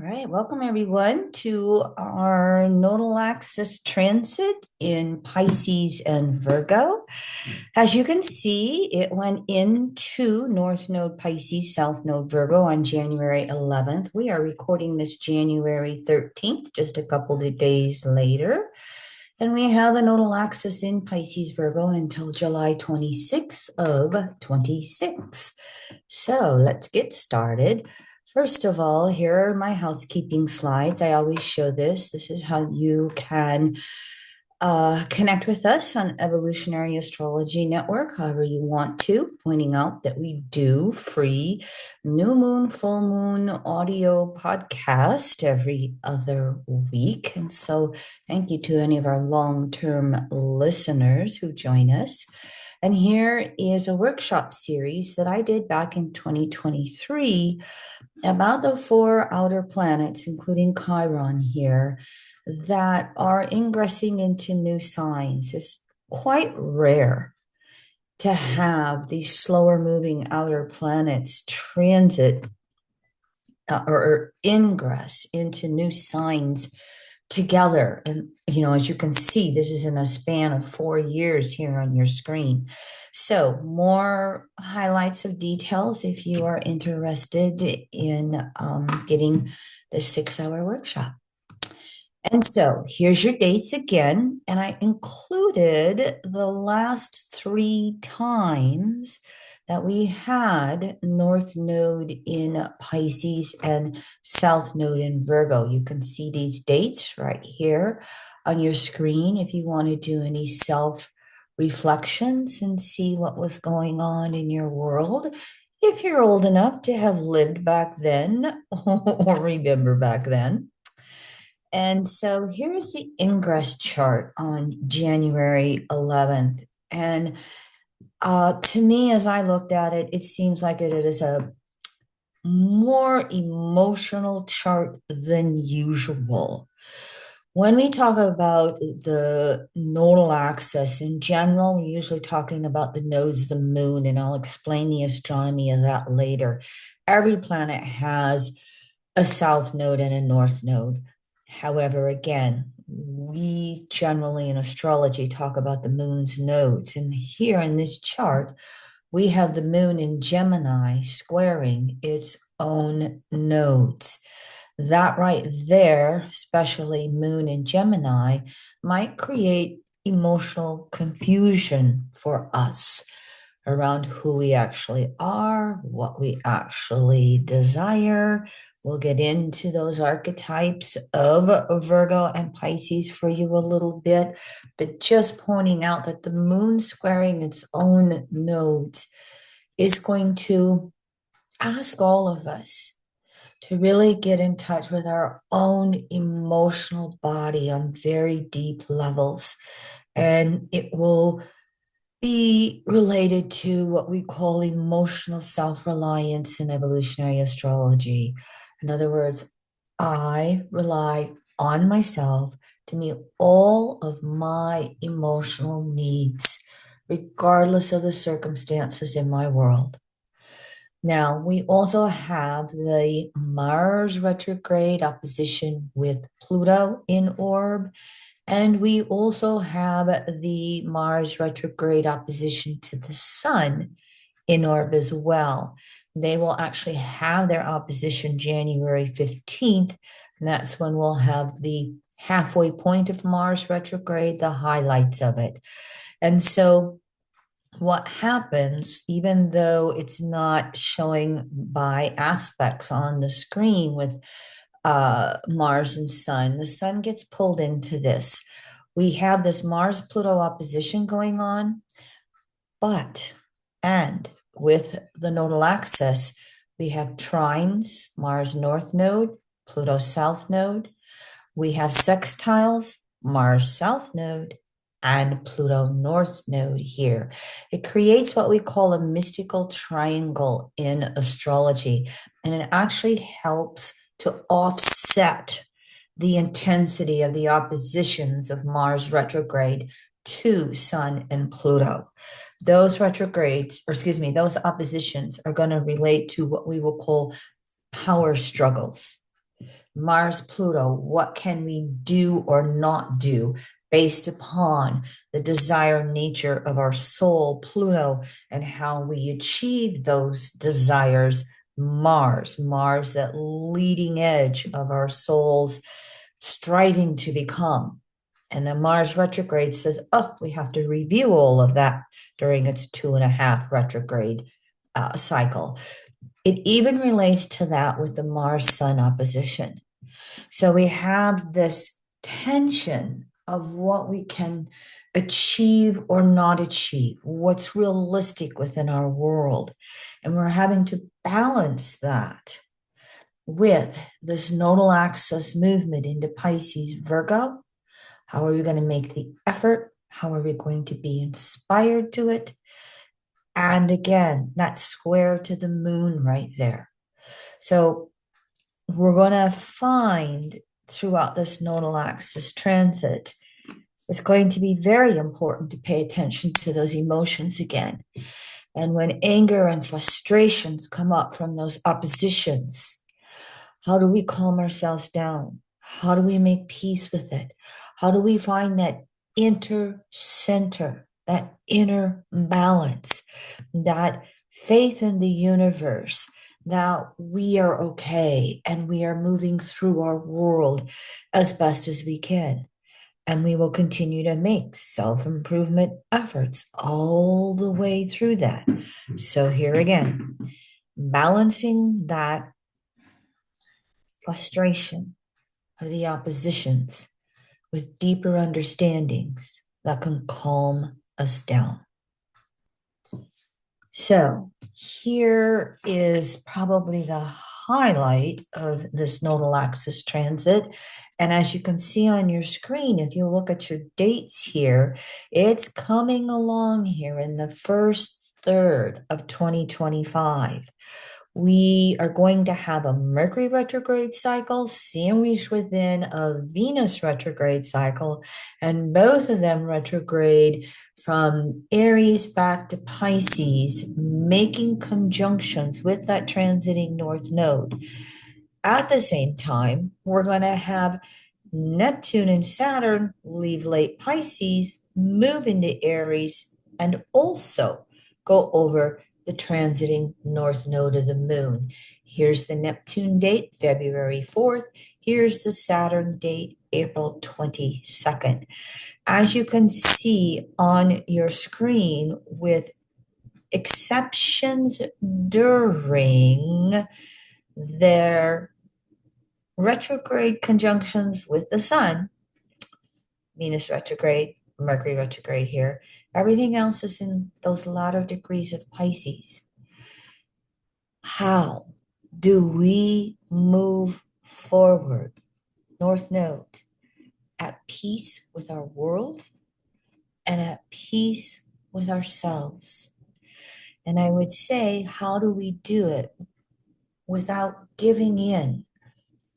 right, welcome everyone to our nodal axis transit in Pisces and Virgo. As you can see, it went into North Node Pisces, South Node Virgo on January 11th. We are recording this January 13th, just a couple of days later. And we have the nodal axis in Pisces Virgo until July 26th of 26. So let's get started. First of all, here are my housekeeping slides. I always show this. This is how you can connect with us on Evolutionary Astrology Network, however you want to, pointing out that we do free new moon, full moon audio podcast every other week. And so thank you to any of our long-term listeners who join us. And here is a workshop series that I did back in 2023 about the four outer planets, including Chiron here, that are ingressing into new signs. It's quite rare to have these slower moving outer planets transit or ingress into new signs together. And, as you can see, this is in a span of 4 years here on your screen. So more highlights of details if you are interested in getting the 6-hour workshop. And so here's your dates again. And I included the last 3 times that we had North Node in Pisces and South Node in Virgo. You can see these dates right here on your screen if you want to do any self-reflections and see what was going on in your world. If you're old enough to have lived back then or remember back then. And so here's the Ingress chart on January 11th. And to me, as I looked at it, it seems like it is a more emotional chart than usual. When we talk about the nodal axis in general, we're usually talking about the nodes of the moon, and I'll explain the astronomy of that later. Every planet has a south node and a north node. However, again, we generally in astrology talk about the moon's nodes. And here in this chart, we have the moon in Gemini squaring its own nodes. That right there, especially moon in Gemini, might create emotional confusion for us around who we actually are, what we actually desire. We'll get into those archetypes of Virgo and Pisces for you a little bit, but just pointing out that the moon squaring its own nodes is going to ask all of us to really get in touch with our own emotional body on very deep levels. And it will be related to what we call emotional self-reliance in evolutionary astrology. In other words, I rely on myself to meet all of my emotional needs, regardless of the circumstances in my world. Now, we also have the Mars retrograde opposition with Pluto in orb. And we also have the Mars retrograde opposition to the Sun in orb as well. They will actually have their opposition January 15th, and that's when we'll have the halfway point of Mars retrograde, the highlights of it. And so what happens, even though it's not showing by aspects on the screen with Mars and Sun, the Sun gets pulled into this. We have this Mars-Pluto opposition going on, and with the nodal axis, we have trines, Mars North Node, Pluto South Node. We have sextiles, Mars South Node, and Pluto North Node here. It creates what we call a mystical triangle in astrology, and it actually helps to offset the intensity of the oppositions of Mars retrograde to Sun and Pluto. Those those oppositions are going to relate to what we will call power struggles. Mars, Pluto, what can we do or not do based upon the desire nature of our soul, Pluto, and how we achieve those desires, Mars, that leading edge of our souls striving to become. And the Mars retrograde says, oh, we have to review all of that during its 2.5 retrograde cycle. It even relates to that with the Mars Sun opposition. So we have this tension of what we can achieve or not achieve, what's realistic within our world. And we're having to balance that with this nodal axis movement into Pisces-Virgo. How are we going to make the effort? How are we going to be inspired to it? And again, that square to the moon right there. So we're going to find throughout this nodal axis transit, it's going to be very important to pay attention to those emotions again. And when anger and frustrations come up from those oppositions, how do we calm ourselves down? How do we make peace with it? How do we find that inner center, that inner balance, that faith in the universe, that we are okay and we are moving through our world as best as we can? And we will continue to make self-improvement efforts all the way through that. So here again, balancing that frustration of the oppositions with deeper understandings that can calm us down. So here is probably the highlight of this nodal axis transit. And as you can see on your screen, if you look at your dates here, it's coming along here in the first third of 2025. We are going to have a Mercury retrograde cycle sandwiched within a Venus retrograde cycle, and both of them retrograde from Aries back to Pisces, making conjunctions with that transiting North Node. At the same time, we're going to have Neptune and Saturn leave late Pisces, move into Aries, and also go over the transiting North Node of the moon. Here's the Neptune date, February 4th. Here's the Saturn date, April 22nd. As you can see on your screen, with exceptions during their retrograde conjunctions with the sun, Venus retrograde, Mercury retrograde here, everything else is in those latter degrees of Pisces. How do we move forward, North Node, at peace with our world and at peace with ourselves? And I would say, how do we do it without giving in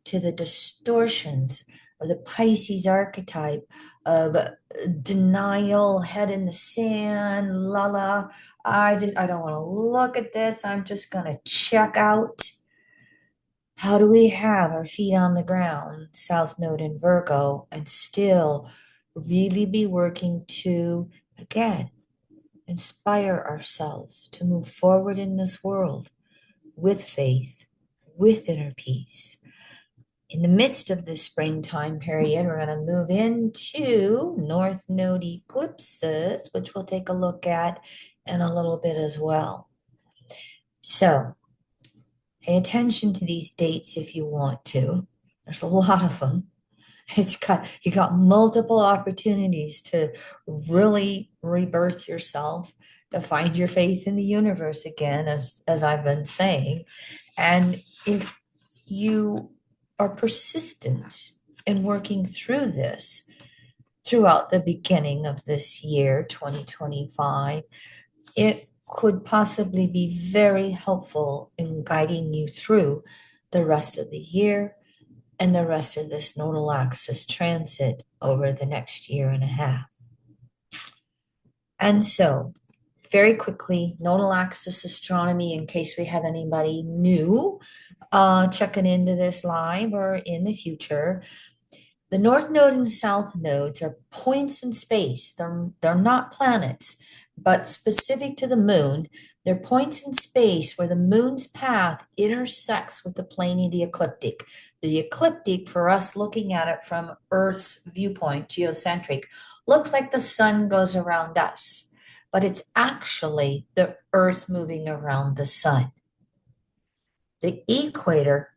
to the distortions of the Pisces archetype of denial, head in the sand, I don't want to look at this. I'm just going to check out. How do we have our feet on the ground, South Node in Virgo, and still really be working to, again, inspire ourselves to move forward in this world with faith, with inner peace? In the midst of this springtime period, we're going to move into North Node eclipses, which we'll take a look at in a little bit as well. So pay attention to these dates if you want to. There's a lot of them. You got multiple opportunities to really rebirth yourself, to find your faith in the universe again, as I've been saying. And if you are persistent in working through this throughout the beginning of this year, 2025, it could possibly be very helpful in guiding you through the rest of the year and the rest of this nodal axis transit over the next year and a half. And so very quickly, nodal axis astronomy, in case we have anybody new checking into this live or in the future. The North Node and South Nodes are points in space. They're not planets, but specific to the moon, they're points in space where the moon's path intersects with the plane of the ecliptic. The ecliptic, for us looking at it from Earth's viewpoint, geocentric, looks like the sun goes around us, but it's actually the Earth moving around the sun. The equator,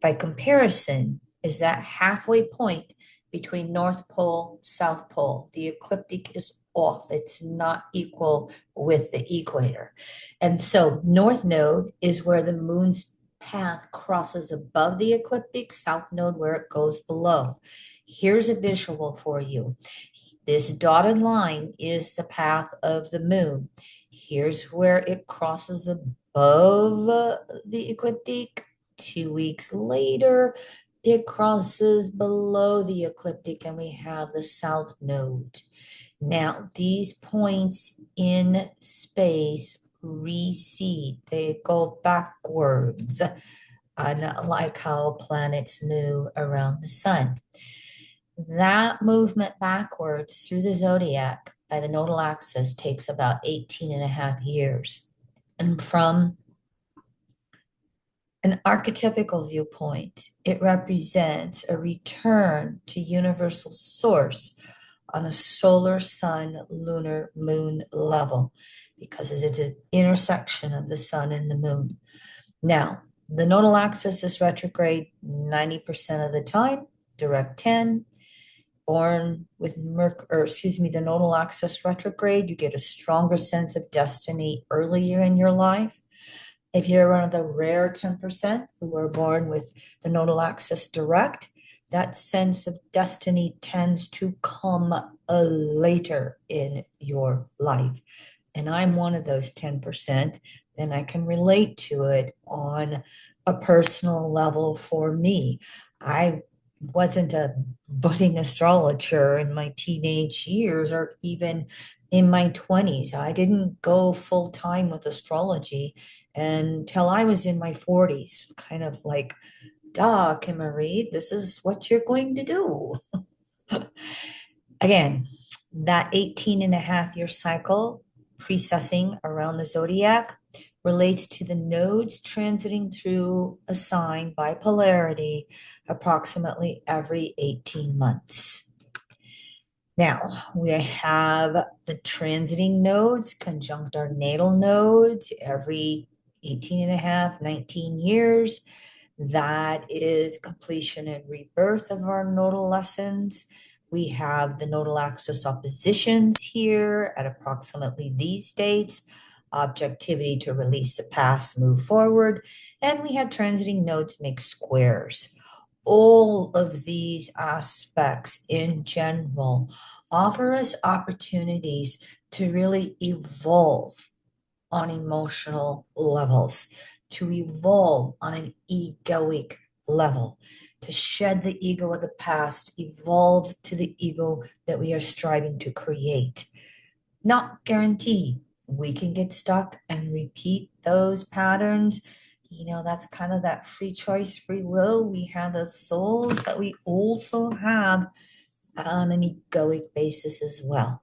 by comparison, is that halfway point between North Pole, South Pole. The ecliptic is off. It's not equal with the equator. And so North Node is where the moon's path crosses above the ecliptic, South Node where it goes below. Here's a visual for you. This dotted line is the path of the moon. Here's where it crosses above the ecliptic. 2 weeks later, it crosses below the ecliptic and we have the South Node. Now, these points in space recede. They go backwards, unlike how planets move around the sun. That movement backwards through the zodiac by the nodal axis takes about 18 and a half years. And from an archetypical viewpoint, it represents a return to universal source on a solar sun lunar moon level because it is an intersection of the sun and the moon. Now, the nodal axis is retrograde 90% of the time, direct 10. Born with the nodal axis retrograde, you get a stronger sense of destiny earlier in your life. If you're one of the rare 10% who are born with the nodal axis direct, that sense of destiny tends to come later in your life. And I'm one of those 10%, and I can relate to it on a personal level for me. I wasn't a budding astrologer in my teenage years or even in my 20s. I didn't go full time with astrology until I was in my 40s, kind of like, duh, Kim Marie, this is what you're going to do. Again, that 18 and a half year cycle precessing around the zodiac relates to the nodes transiting through a sign by polarity approximately every 18 months. Now, we have the transiting nodes conjunct our natal nodes every 18 and a half, 19 years. That is completion and rebirth of our nodal lessons. We have the nodal axis oppositions here at approximately these dates, objectivity to release the past, move forward, and we have transiting nodes make squares. All of these aspects in general offer us opportunities to really evolve on emotional levels, to evolve on an egoic level, to shed the ego of the past, evolve to the ego that we are striving to create. Not guaranteed. We can get stuck and repeat those patterns. That's kind of that free choice, free will. We have those souls that we also have on an egoic basis as well.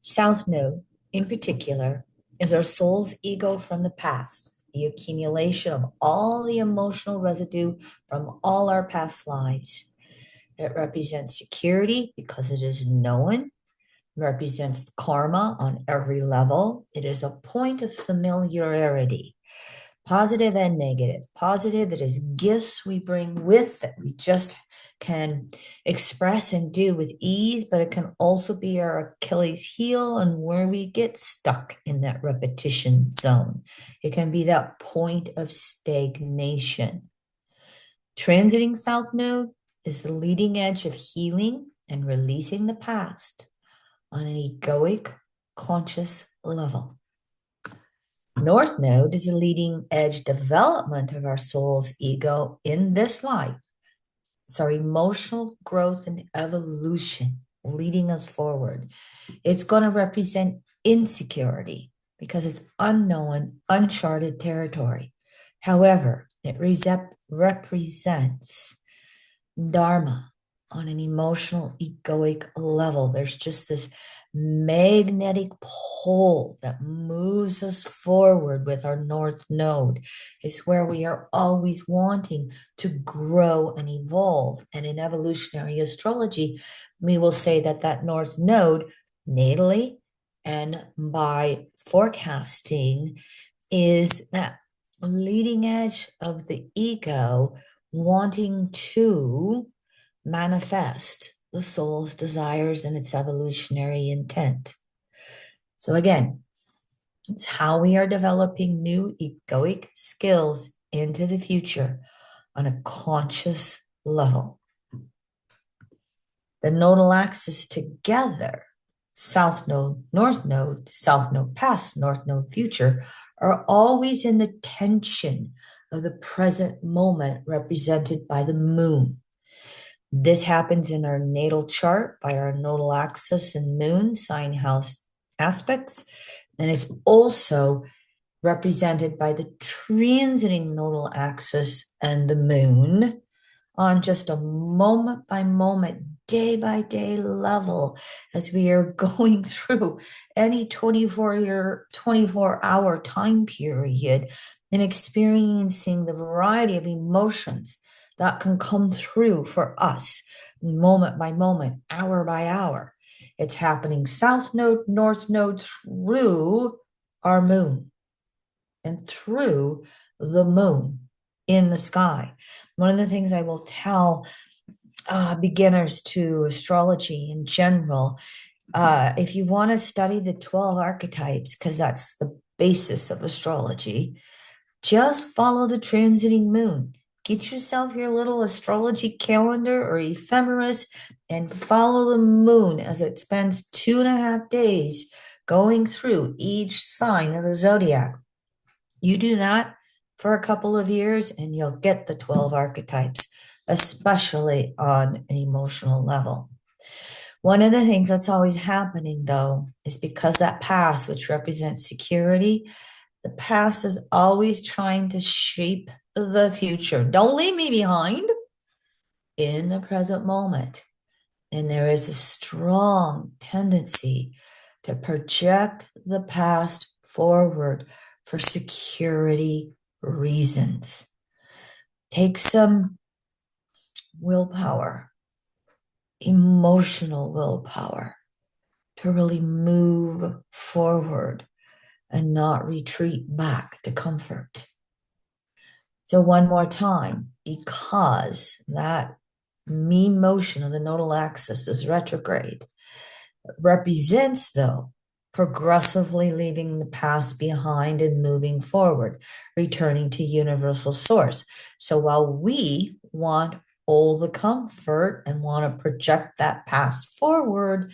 South Node, in particular, is our soul's ego from the past, the accumulation of all the emotional residue from all our past lives. It represents security because it is known, represents karma on every level. It is a point of familiarity, positive and negative. Positive, it is gifts we bring with that we just can express and do with ease, but it can also be our Achilles heel and where we get stuck in that repetition zone. It can be that point of stagnation. Transiting South Node is the leading edge of healing and releasing the past on an egoic, conscious level. North Node is the leading edge development of our soul's ego in this life. It's our emotional growth and evolution leading us forward. It's going to represent insecurity because it's unknown, uncharted territory. However, it represents Dharma on an emotional, egoic level. There's just this magnetic pole that moves us forward with our North Node. It's where we are always wanting to grow and evolve. And in evolutionary astrology, we will say that that North Node, natally and by forecasting, is that leading edge of the ego wanting to manifest the soul's desires and its evolutionary intent. So, again, it's how we are developing new egoic skills into the future on a conscious level. The nodal axis together, South Node, North Node, South Node past, North Node future, are always in the tension of the present moment represented by the moon. This happens in our natal chart by our nodal axis and moon sign house aspects, and it's also represented by the transiting nodal axis and the moon on just a moment by moment, day by day level as we are going through any 24-hour time period and experiencing the variety of emotions that can come through for us moment by moment, hour by hour. It's happening South Node, North Node through our moon and through the moon in the sky. One of the things I will tell beginners to astrology in general, if you want to study the 12 archetypes, because that's the basis of astrology, just follow the transiting moon. Get yourself your little astrology calendar or ephemeris and follow the moon as it spends 2.5 days going through each sign of the zodiac. You do that for a couple of years and you'll get the 12 archetypes, especially on an emotional level. One of the things that's always happening, though, is because that past, which represents security, the past is always trying to shape the future. Don't leave me behind in the present moment. And there is a strong tendency to project the past forward for security reasons. Take some willpower, emotional willpower, to really move forward and not retreat back to comfort. So one more time, because that mean motion of the nodal axis is retrograde, represents, though, progressively leaving the past behind and moving forward, returning to universal source. So while we want all the comfort and want to project that past forward,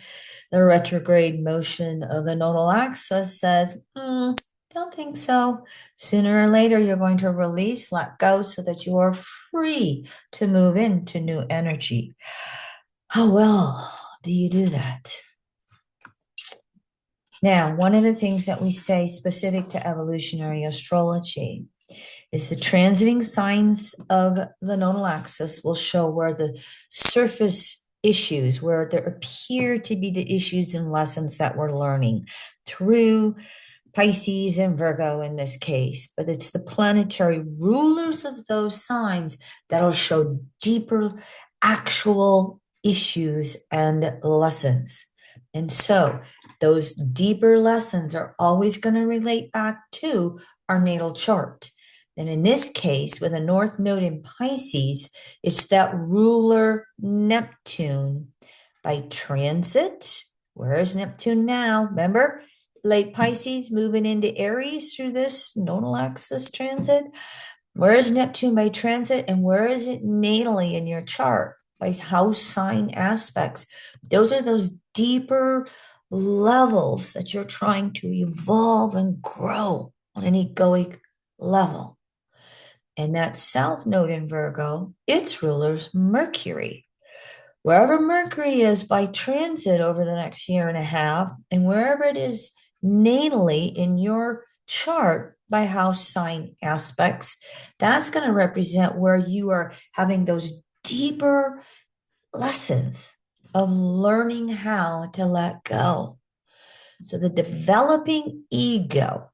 the retrograde motion of the nodal axis says, don't think so. Sooner or later, you're going to release, let go, so that you are free to move into new energy. How well do you do that? Now, one of the things that we say specific to evolutionary astrology is the transiting signs of the nodal axis will show where the surface issues, where there appear to be the issues and lessons that we're learning through Pisces and Virgo in this case, but it's the planetary rulers of those signs that'll show deeper actual issues and lessons. And so those deeper lessons are always going to relate back to our natal chart. And in this case, with a North Node in Pisces, it's that ruler Neptune by transit. Where is Neptune now? Remember, late Pisces moving into Aries through this nodal axis transit. Where is Neptune by transit, and where is it natally in your chart by house sign aspects? Those are those deeper levels that you're trying to evolve and grow on an egoic level. And that South Node in Virgo, its ruler's Mercury. Wherever Mercury is by transit over the next 1.5 years, and wherever it is natally in your chart by house sign aspects, that's going to represent where you are having those deeper lessons of learning how to let go. So the developing ego,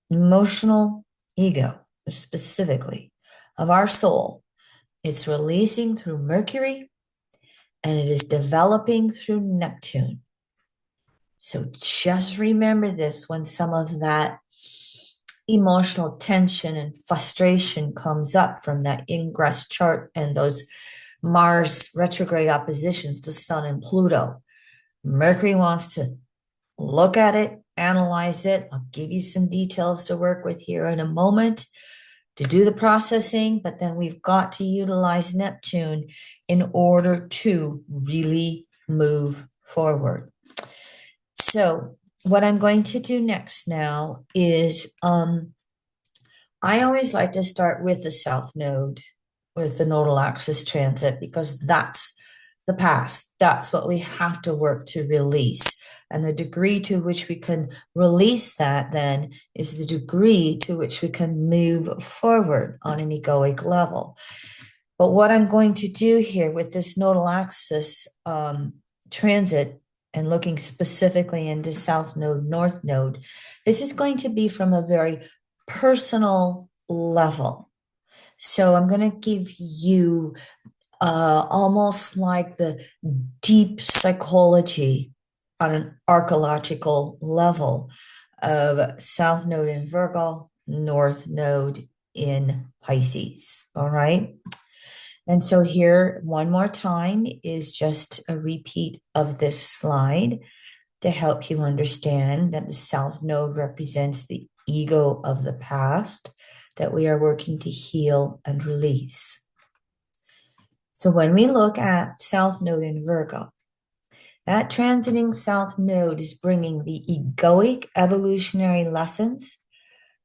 emotional ego, specifically of our soul, it's releasing through Mercury and it is developing through Neptune. So just remember this when some of that emotional tension and frustration comes up from that ingress chart and those Mars retrograde oppositions to Sun and Pluto. Mercury wants to look at it, analyze it. I'll give you some details to work with here in a moment to do the processing, but then we've got to utilize Neptune in order to really move forward. So what I'm going to do next now is I always like to start with the South Node, with the nodal axis transit, because that's the past. That's what we have to work to release. And the degree to which we can release that then is the degree to which we can move forward on an egoic level. But what I'm going to do here with this nodal axis transit and looking specifically into South Node, North Node, this is going to be from a very personal level. So I'm going to give you almost like the deep psychology on an archaeological level of South Node in Virgo, North Node in Pisces. All right. And so here, one more time, is just a repeat of this slide to help you understand that the South Node represents the ego of the past that we are working to heal and release. So when we look at South Node in Virgo, that transiting South Node is bringing the egoic evolutionary lessons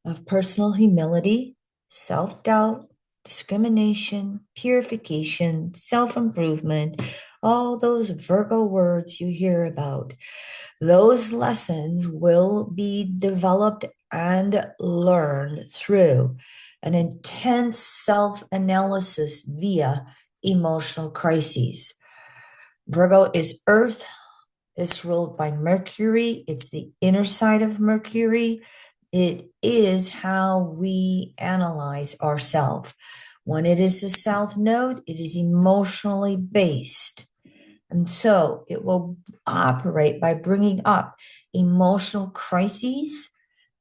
of personal humility, self-doubt, discrimination, purification, self-improvement, all those Virgo words you hear about. Those lessons will be developed and learned through an intense self-analysis via emotional crises. Virgo is Earth. It's ruled by Mercury. It's the inner side of Mercury. It is how we analyze ourselves. When it is the South Node, it is emotionally based. And so it will operate by bringing up emotional crises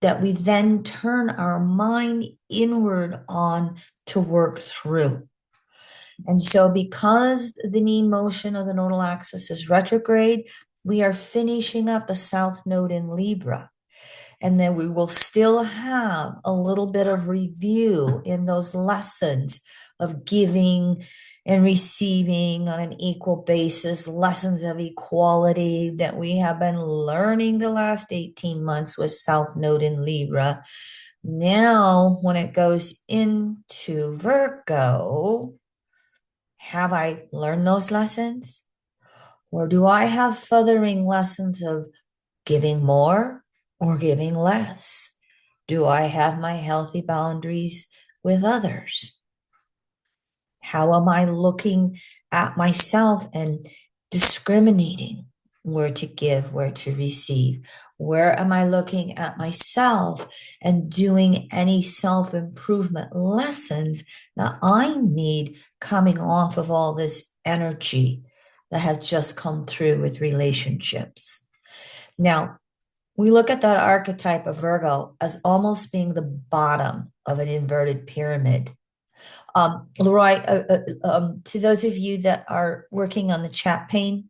that we then turn our mind inward on to work through. And so because the mean motion of the nodal axis is retrograde, we are finishing up a South Node in Libra. And then we will still have a little bit of review in those lessons of giving and receiving on an equal basis, lessons of equality that we have been learning the last 18 months with South Node in Libra. Now, when it goes into Virgo, have I learned those lessons? Or do I have furthering lessons of giving more or giving less? Do I have my healthy boundaries with others? How am I looking at myself and discriminating where to give, where to receive? Where am I looking at myself and doing any self-improvement lessons that I need coming off of all this energy that has just come through with relationships? Now, we look at that archetype of Virgo as almost being the bottom of an inverted pyramid. Leroy, to those of you that are working on the chat pane,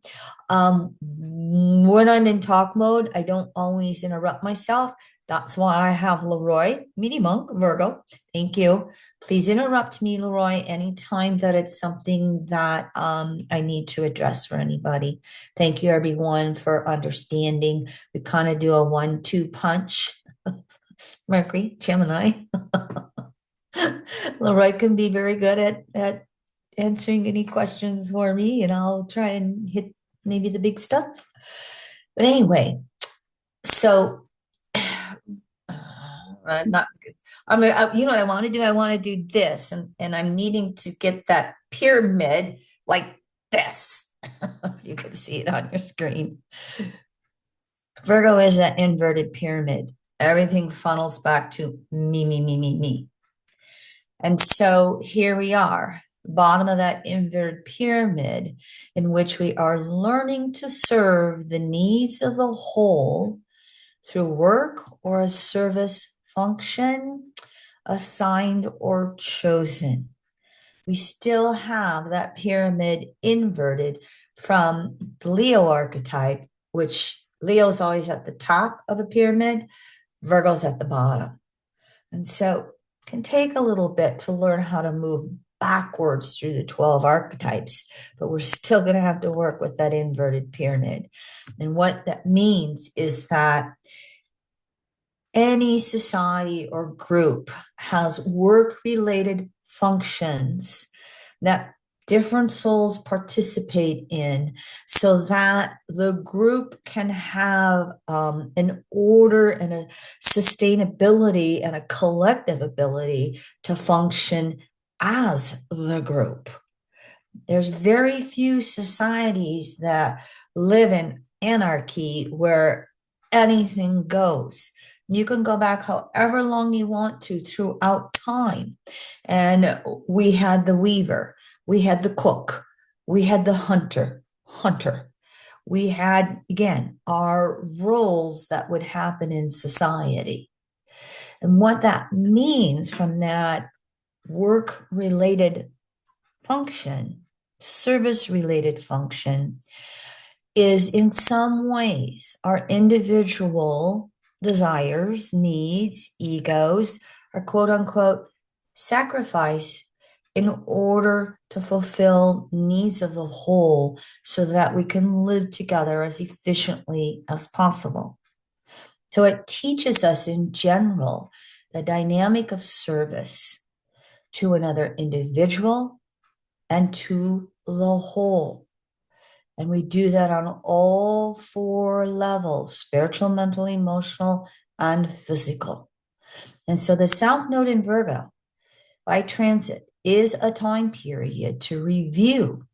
when I'm in talk mode, I don't always interrupt myself. That's why I have Leroy, Meaty Monk, Virgo. Thank you. Please interrupt me, Leroy, anytime that it's something that I need to address for anybody. Thank you, everyone, for understanding. We kind of do a 1-2 punch. Mercury, Gemini. Leroy can be very good at answering any questions for me, and I'll try and hit maybe the big stuff. But anyway, So, not I'm you know what I want to do? I want to do this, and I'm needing to get that pyramid like this. You can see it on your screen. Virgo is that inverted pyramid. Everything funnels back to me, me, me, me, me. And so here we are, bottom of that inverted pyramid, in which we are learning to serve the needs of the whole through work or a service function, assigned or chosen. We still have that pyramid inverted from the Leo archetype, which Leo's always at the top of a pyramid, Virgo's at the bottom. And so it can take a little bit to learn how to move backwards through the 12 archetypes, but we're still going to have to work with that inverted pyramid. And what that means is that any society or group has work-related functions that different souls participate in so that the group can have an order and a sustainability and a collective ability to function as the group. There's very few societies that live in anarchy where anything goes. You can go back however long you want to throughout time. And we had the weaver, we had the cook, we had the hunter. We had, again, our roles that would happen in society. And what that means from that work related function, service related function, is in some ways our individual desires, needs, egos are quote unquote sacrifice in order to fulfill needs of the whole so that we can live together as efficiently as possible. So it teaches us in general the dynamic of service to another individual and to the whole. And we do that on all four levels: spiritual, mental, emotional, and physical. And so the South Node in Virgo by transit is a time period to review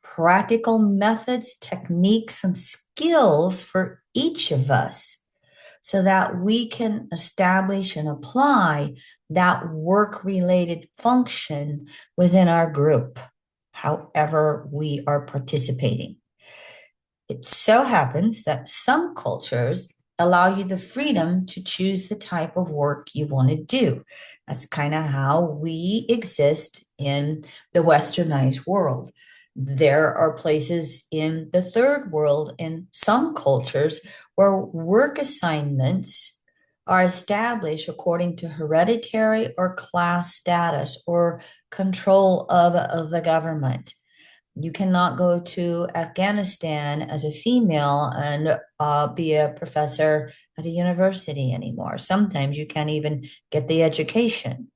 practical methods, techniques, and skills for each of us so that we can establish and apply that work related function within our group, however we are participating. It so happens that some cultures allow you the freedom to choose the type of work you want to do. That's kind of how we exist in the westernized world. There are places in the third world, in some cultures, where work assignments are established according to hereditary or class status or control of the government. You cannot go to Afghanistan as a female and be a professor at a university anymore. Sometimes you can't even get the education.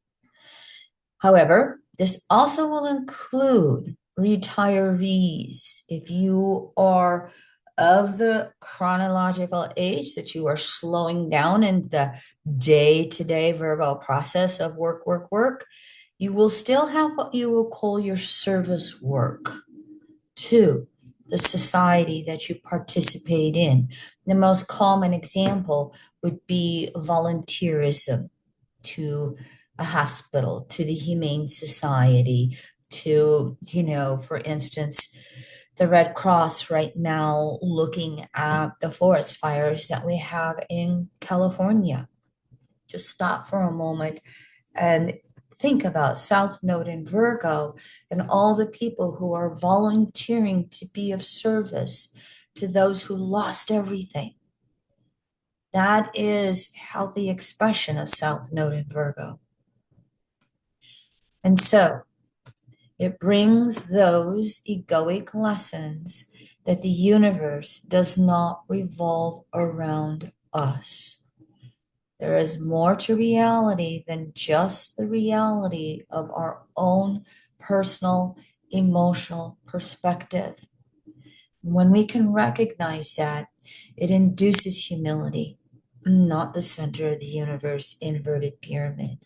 However, this also will include retirees. If you are of the chronological age that you are slowing down in the day-to-day Virgo process of work, work, work, you will still have what you will call your service work to the society that you participate in. The most common example would be volunteerism to a hospital, to the Humane Society, to, for instance, the Red Cross right now looking at the forest fires that we have in California. Just stop for a moment and think about South Node in Virgo and all the people who are volunteering to be of service to those who lost everything. That is healthy expression of South Node in Virgo. And so it brings those egoic lessons that the universe does not revolve around us. There is more to reality than just the reality of our own personal emotional perspective. When we can recognize that, It induces humility, not the center of the universe, inverted pyramid.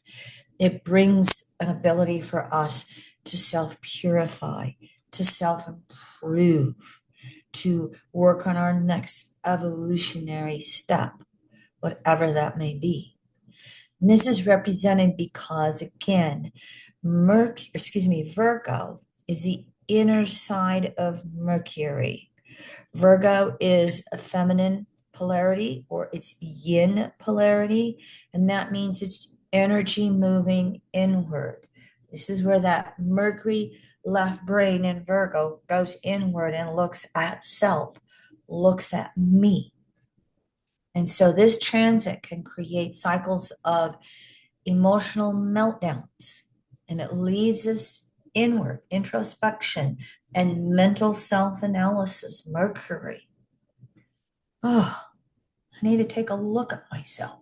It brings an ability for us to self purify, to self improve, to work on our next evolutionary step, whatever that may be. And this is represented because, again, Virgo is the inner side of Mercury. Virgo is a feminine polarity or it's yin polarity, and that means it's energy moving inward. This is where that Mercury left brain in Virgo goes inward and looks at self, looks at me. And so this transit can create cycles of emotional meltdowns, and it leads us inward, introspection, and mental self analysis. Mercury. Oh, I need to take a look at myself.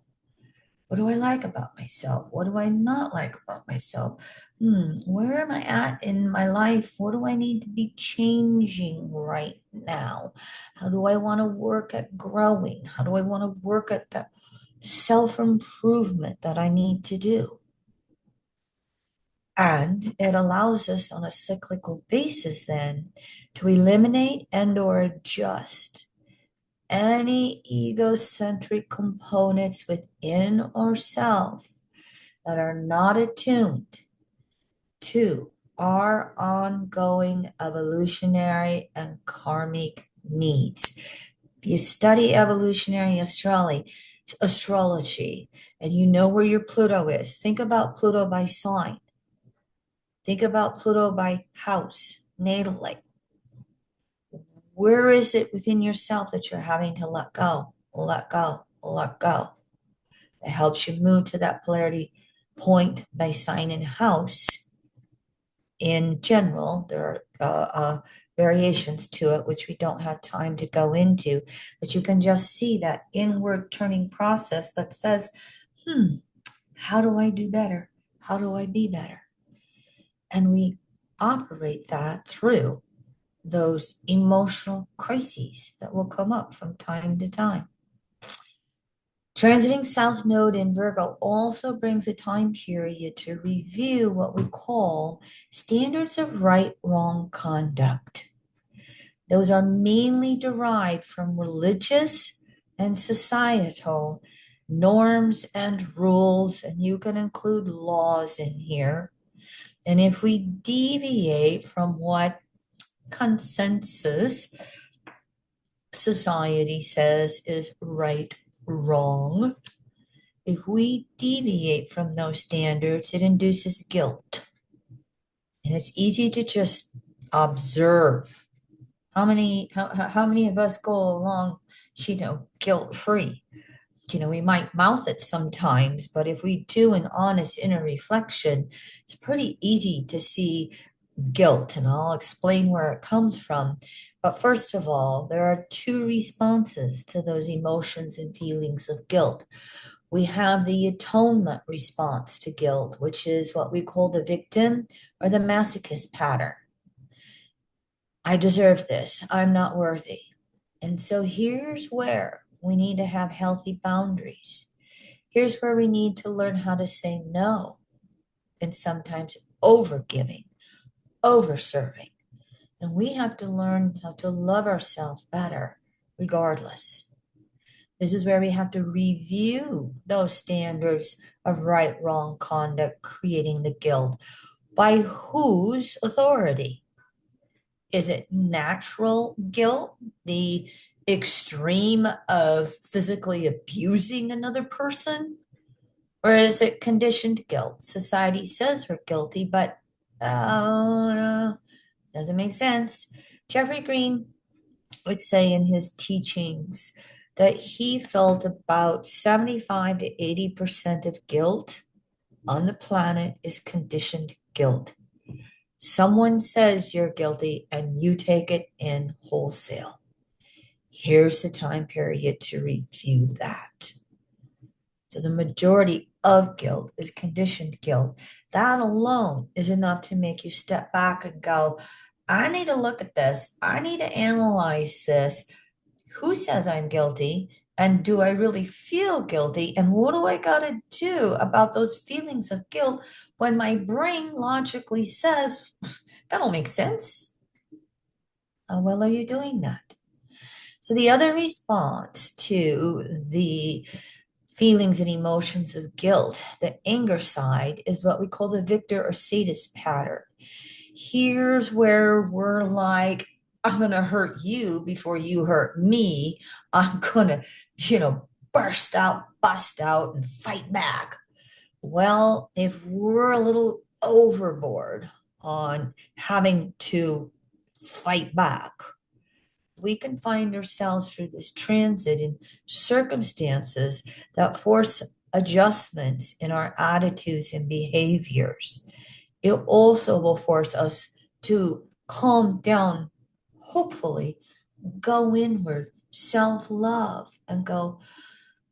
What do I like about myself? What do I not like about myself? Where am I at in my life? What do I need to be changing right now? How do I want to work at growing? How do I want to work at the self improvement that I need to do? And it allows us on a cyclical basis then to eliminate and or adjust any egocentric components within ourself that are not attuned to our ongoing evolutionary and karmic needs. If you study evolutionary astrology, and you know where your Pluto is, think about Pluto by sign. Think about Pluto by house, natally. Where is it within yourself that you're having to let go, let go, let go? It helps you move to that polarity point by sign and house. In general, there are variations to it, which we don't have time to go into, but you can just see that inward turning process that says, how do I do better? How do I be better? And we operate that through those emotional crises that will come up from time to time. Transiting South Node in Virgo also brings a time period to review what we call standards of right wrong conduct. Those are mainly derived from religious and societal norms and rules, and you can include laws in here. And if we deviate from what consensus society says is right, wrong, if we deviate from those standards, it induces guilt. And it's easy to just observe. How many of us go along, guilt free? We might mouth it sometimes, but if we do an honest inner reflection, it's pretty easy to see guilt, and I'll explain where it comes from. But first of all, there are two responses to those emotions and feelings of guilt. We have the atonement response to guilt, which is what we call the victim or the masochist pattern. I deserve this. I'm not worthy. And so here's where we need to have healthy boundaries. Here's where we need to learn how to say no, and sometimes overgiving, over-serving. And we have to learn how to love ourselves better, regardless. This is where we have to review those standards of right, wrong conduct, creating the guilt. By whose authority? Is it natural guilt, the extreme of physically abusing another person? Or is it conditioned guilt? Society says we're guilty, but doesn't make sense. Jeffrey Green would say in his teachings that he felt about 75 to 80% of guilt on the planet is conditioned guilt. Someone says you're guilty and you take it in wholesale. Here's the time period to review that. So the majority of guilt is conditioned guilt. That alone is enough to make you step back and go, I need to look at this. I need to analyze this. Who says I'm guilty? And do I really feel guilty? And what do I got to do about those feelings of guilt when my brain logically says, that don't make sense? How well are you doing that? So, the other response to the feelings and emotions of guilt, the anger side, is what we call the victor or sadist pattern. Here's where we're like, I'm going to hurt you before you hurt me. I'm going to, burst out, bust out, and fight back. Well, if we're a little overboard on having to fight back, we can find ourselves through this transit in circumstances that force adjustments in our attitudes and behaviors. It also will force us to calm down, hopefully, go inward, self love, and go,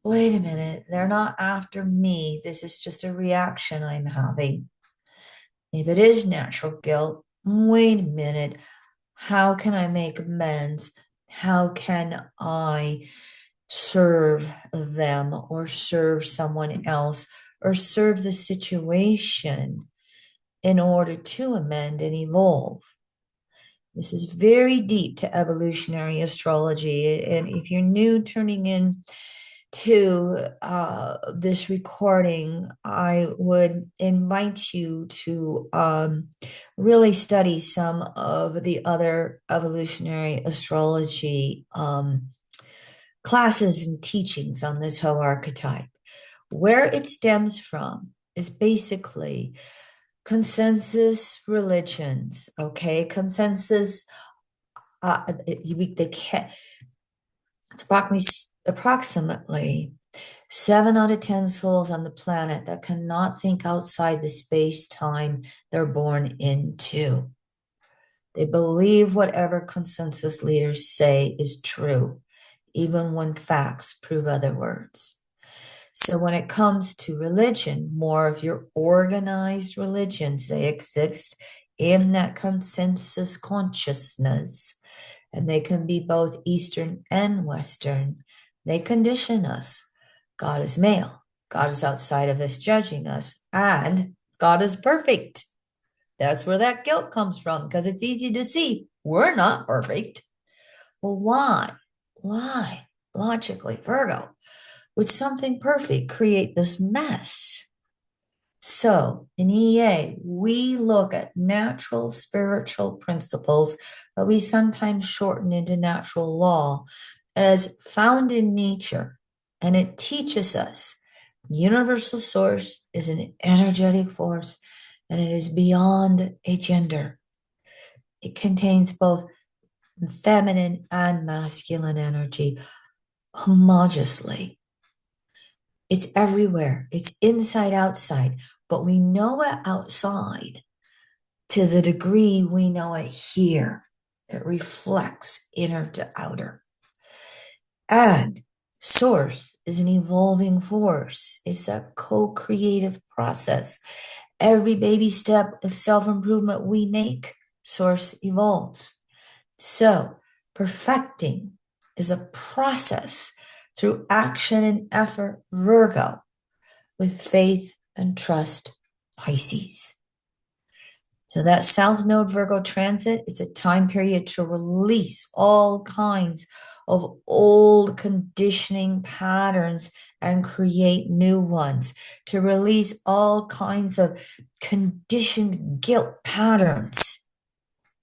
wait a minute, they're not after me. This is just a reaction I'm having. If it is natural guilt, wait a minute, how can I make amends? How can I serve them or serve someone else or serve the situation in order to amend and evolve? This is very deep to evolutionary astrology. And if you're new tuning in to this recording, I would invite you to really study some of the other evolutionary astrology classes and teachings on this whole archetype. Where it stems from is basically consensus religions, okay? Consensus, they can't, it's approximately 7 out of 10 souls on the planet that cannot think outside the space time they're born into. They believe whatever consensus leaders say is true, even when facts prove other words. So when it comes to religion, more of your organized religions, they exist in that consensus consciousness, and they can be both Eastern and Western. They condition us. God is male. God is outside of us judging us, and God is perfect. That's where that guilt comes from, because it's easy to see we're not perfect. Well, why? Why? Logically, Virgo, would something perfect create this mess? So in EA, we look at natural spiritual principles that we sometimes shorten into natural law as found in nature. And it teaches us universal source is an energetic force and it is beyond a gender. It contains both feminine and masculine energy homogeneously. It's everywhere. It's inside, outside, but we know it outside to the degree we know it here. It reflects inner to outer. And source is an evolving force. It's a co-creative process. Every baby step of self-improvement we make, source evolves. So perfecting is a process through action and effort, Virgo, with faith and trust, Pisces. So that South Node Virgo transit is a time period to release all kinds of old conditioning patterns and create new ones, to release all kinds of conditioned guilt patterns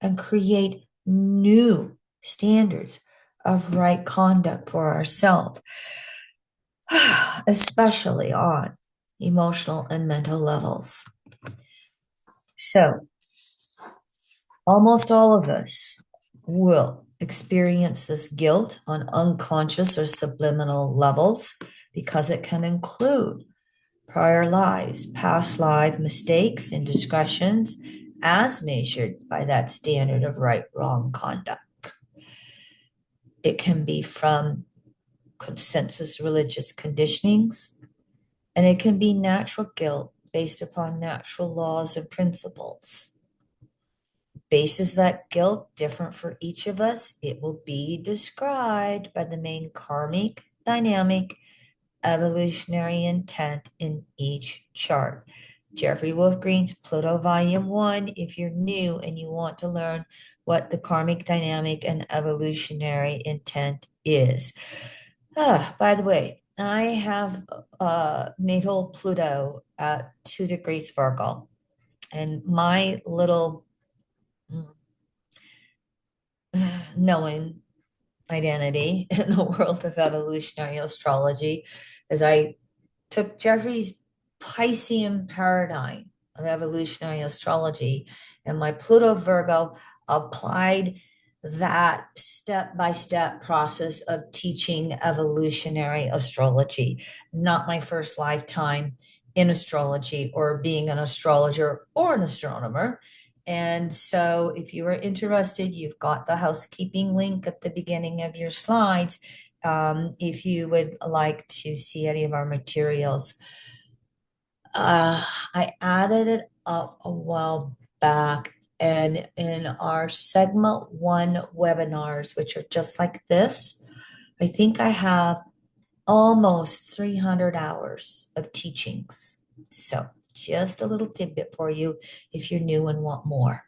and create new standards of right conduct for ourselves, especially on emotional and mental levels. So, almost all of us will experience this guilt on unconscious or subliminal levels because it can include prior lives, past life mistakes, indiscretions, as measured by that standard of right wrong conduct. It can be from consensus religious conditionings, and it can be natural guilt based upon natural laws and principles. bases that guilt different for each of us? It will be described by the main karmic dynamic evolutionary intent in each chart. Jeffrey Wolf Green's Pluto Volume 1, if you're new and you want to learn what the karmic dynamic and evolutionary intent is. By the way, I have natal Pluto at 2 degrees Virgo, and my little knowing identity in the world of evolutionary astrology is I took Jeffrey's Piscean paradigm of evolutionary astrology and my Pluto Virgo applied that step-by-step process of teaching evolutionary astrology. Not my first lifetime in astrology or being an astrologer or an astronomer. And so if you are interested, you've got the housekeeping link at the beginning of your slides. If you would like to see any of our materials. I added it up a while back, and in our segment one webinars, which are just like this, I think I have almost 300 hours of teachings. So just a little tidbit for you if you're new and want more.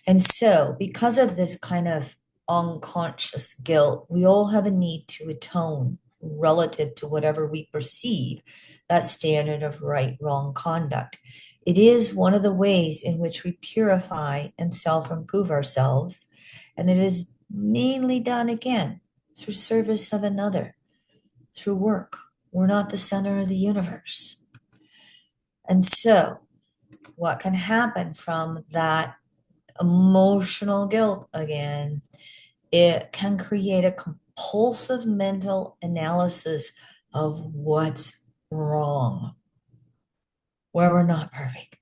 And so, because of this kind of unconscious guilt, we all have a need to atone relative to whatever we perceive that standard of right, wrong conduct. It is one of the ways in which we purify and self improve ourselves. And it is mainly done again through service of another, through work. We're not the center of the universe. And so, what can happen from that emotional guilt again? It can create a compulsive mental analysis of what's wrong, where we're not perfect,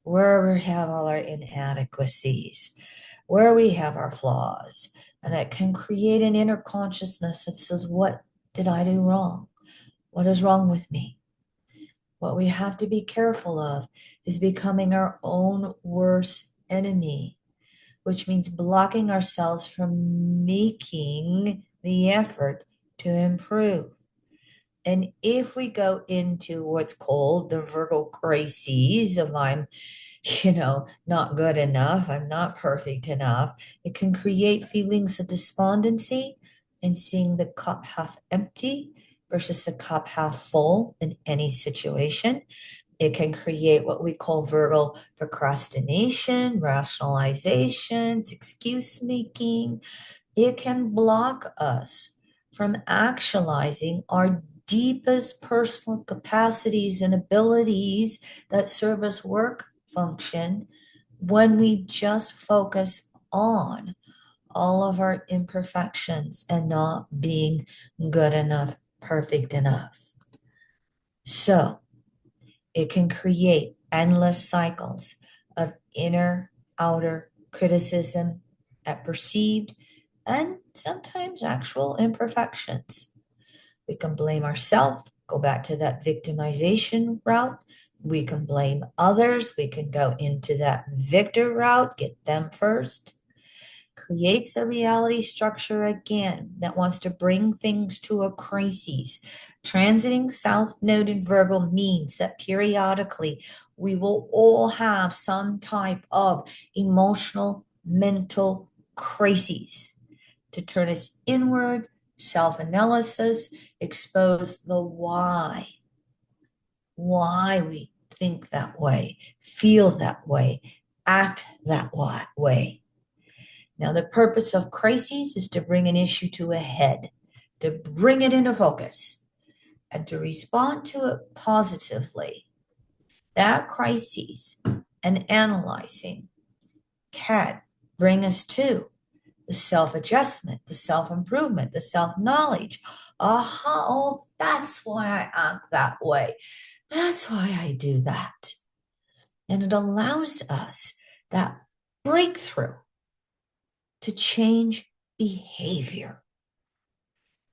where we have all our inadequacies, where we have our flaws. And it can create an inner consciousness that says, what did I do wrong? What is wrong with me? What we have to be careful of is becoming our own worst enemy, which means blocking ourselves from making the effort to improve. And if we go into what's called the Virgo crises of not good enough, I'm not perfect enough, it can create feelings of despondency and seeing the cup half empty versus the cup half full in any situation. It can create what we call Virgo procrastination, rationalizations, excuse making. It can block us from actualizing our deepest personal capacities and abilities that serve us work function when we just focus on all of our imperfections and not being good enough, perfect enough. So, it can create endless cycles of inner, outer criticism at perceived and sometimes actual imperfections. We can blame ourselves, go back to that victimization route. We can blame others. We can go into that victor route, get them first. Creates a reality structure again that wants to bring things to a crisis. Transiting South Node in Virgo means that periodically we will all have some type of emotional, mental crises to turn us inward, self-analysis, expose the why we think that way, feel that way, act that way. Now, the purpose of crises is to bring an issue to a head, to bring it into focus, and to respond to it positively. That crisis and analyzing can bring us to the self-adjustment, the self-improvement, the self-knowledge. Aha, oh, that's why I act that way. That's why I do that. And it allows us that breakthrough to change behavior,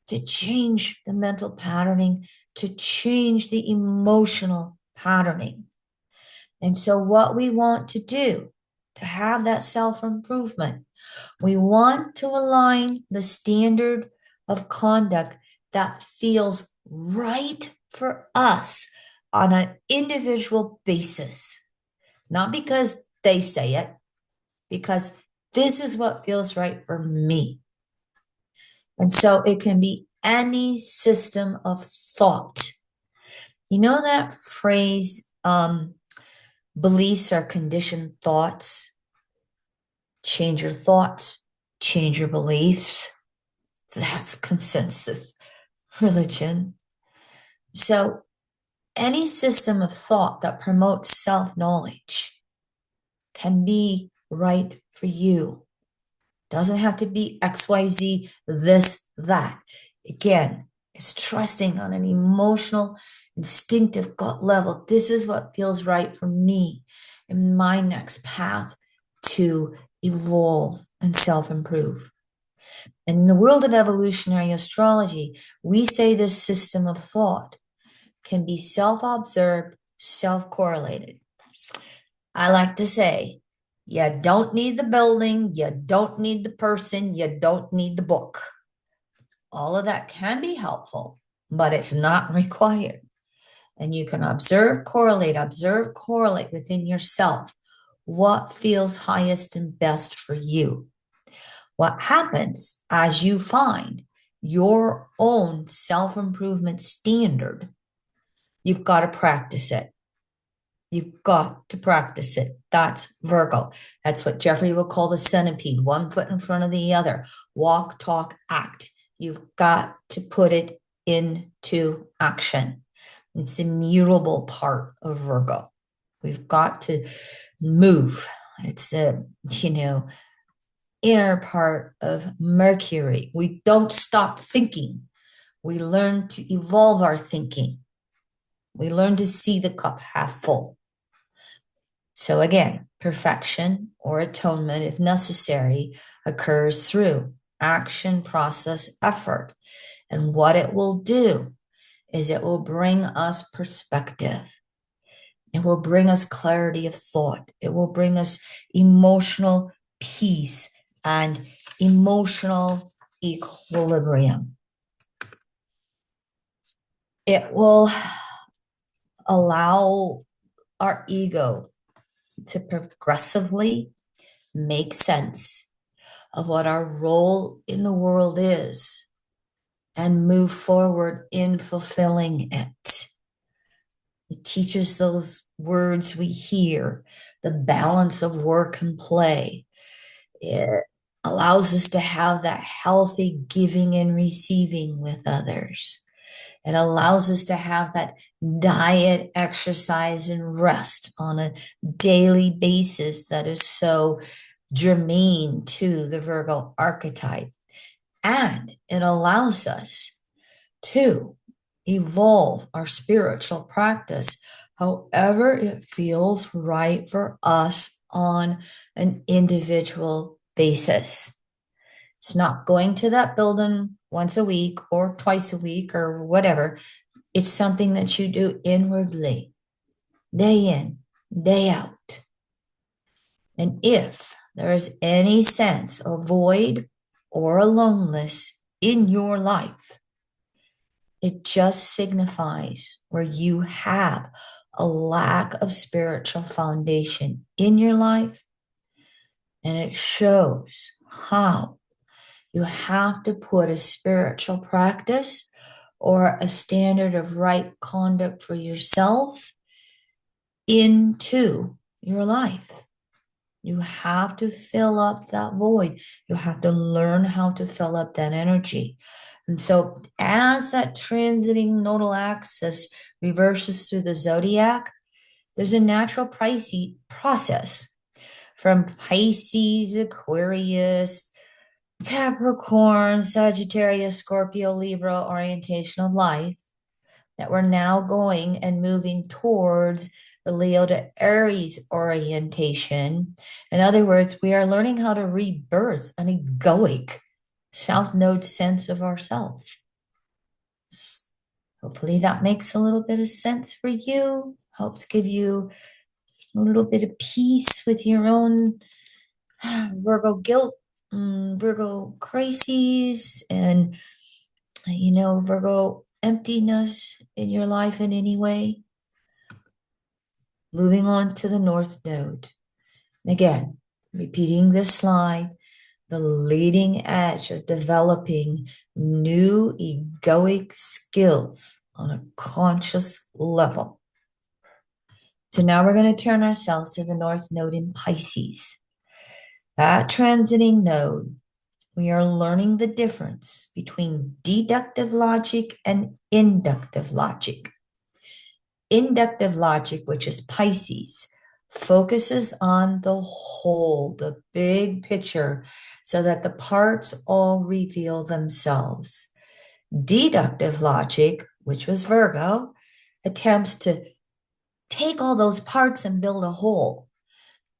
to change the mental patterning, to change the emotional patterning. And so what we want to do to have that self-improvement. We want to align the standard of conduct that feels right for us on an individual basis. Not because they say it, because this is what feels right for me. And so it can be any system of thought. You know that phrase, beliefs are conditioned thoughts? Change your thoughts, change your beliefs. That's consensus religion. So any system of thought that promotes self-knowledge can be right for you. Doesn't have to be XYZ, this, that. Again, it's trusting on an emotional, instinctive gut level. This is what feels right for me in my next path to evolve and self-improve. And in the world of evolutionary astrology, we say this system of thought can be self-observed, self-correlated. I like to say, you don't need the building, you don't need the person, you don't need the book. All of that can be helpful, but it's not required. And you can observe, correlate within yourself what feels highest and best for you. What happens as you find your own self-improvement standard, you've got to practice it. You've got to practice it. That's Virgo. That's what Jeffrey will call the centipede, one foot in front of the other. Walk, talk, act. You've got to put it into action. It's the mutable part of Virgo. We've got to move. It's the, inner part of Mercury. We don't stop thinking. We learn to evolve our thinking. We learn to see the cup half full. So again, perfection or atonement, if necessary, occurs through action, process, effort. And what it will do is it will bring us perspective. It will bring us clarity of thought. It will bring us emotional peace and emotional equilibrium. It will allow our ego to progressively make sense of what our role in the world is and move forward in fulfilling it. It teaches those words we hear, the balance of work and play. It allows us to have that healthy giving and receiving with others. It allows us to have that diet, exercise, and rest on a daily basis that is so germane to the Virgo archetype. And it allows us to evolve our spiritual practice however it feels right for us on an individual basis. It's not going to that building once a week or twice a week or whatever. It's something that you do inwardly, day in, day out. And if there is any sense of void or aloneness in your life, it just signifies where you have a lack of spiritual foundation in your life, and it shows how you have to put a spiritual practice or a standard of right conduct for yourself into your life. You have to fill up that void. You have to learn how to fill up that energy. And so as that transiting nodal axis reverses through the zodiac, there's a natural process from Pisces, Aquarius, Capricorn, Sagittarius, Scorpio, Libra orientation of life that we're now going and moving towards the Leo to Aries orientation. In other words, we are learning how to rebirth an egoic South Node sense of ourselves. Hopefully that makes a little bit of sense for you, helps give you a little bit of peace with your own Virgo guilt, Virgo crises, and Virgo emptiness in your life in any way. Moving on to the North Node. Again, repeating this slide, the leading edge of developing new egoic skills on a conscious level. So now we're going to turn ourselves to the North Node in Pisces. That transiting node, we are learning the difference between deductive logic and inductive logic. Inductive logic, which is Pisces, focuses on the whole, the big picture, so that the parts all reveal themselves. Deductive logic, which was Virgo, attempts to take all those parts and build a whole.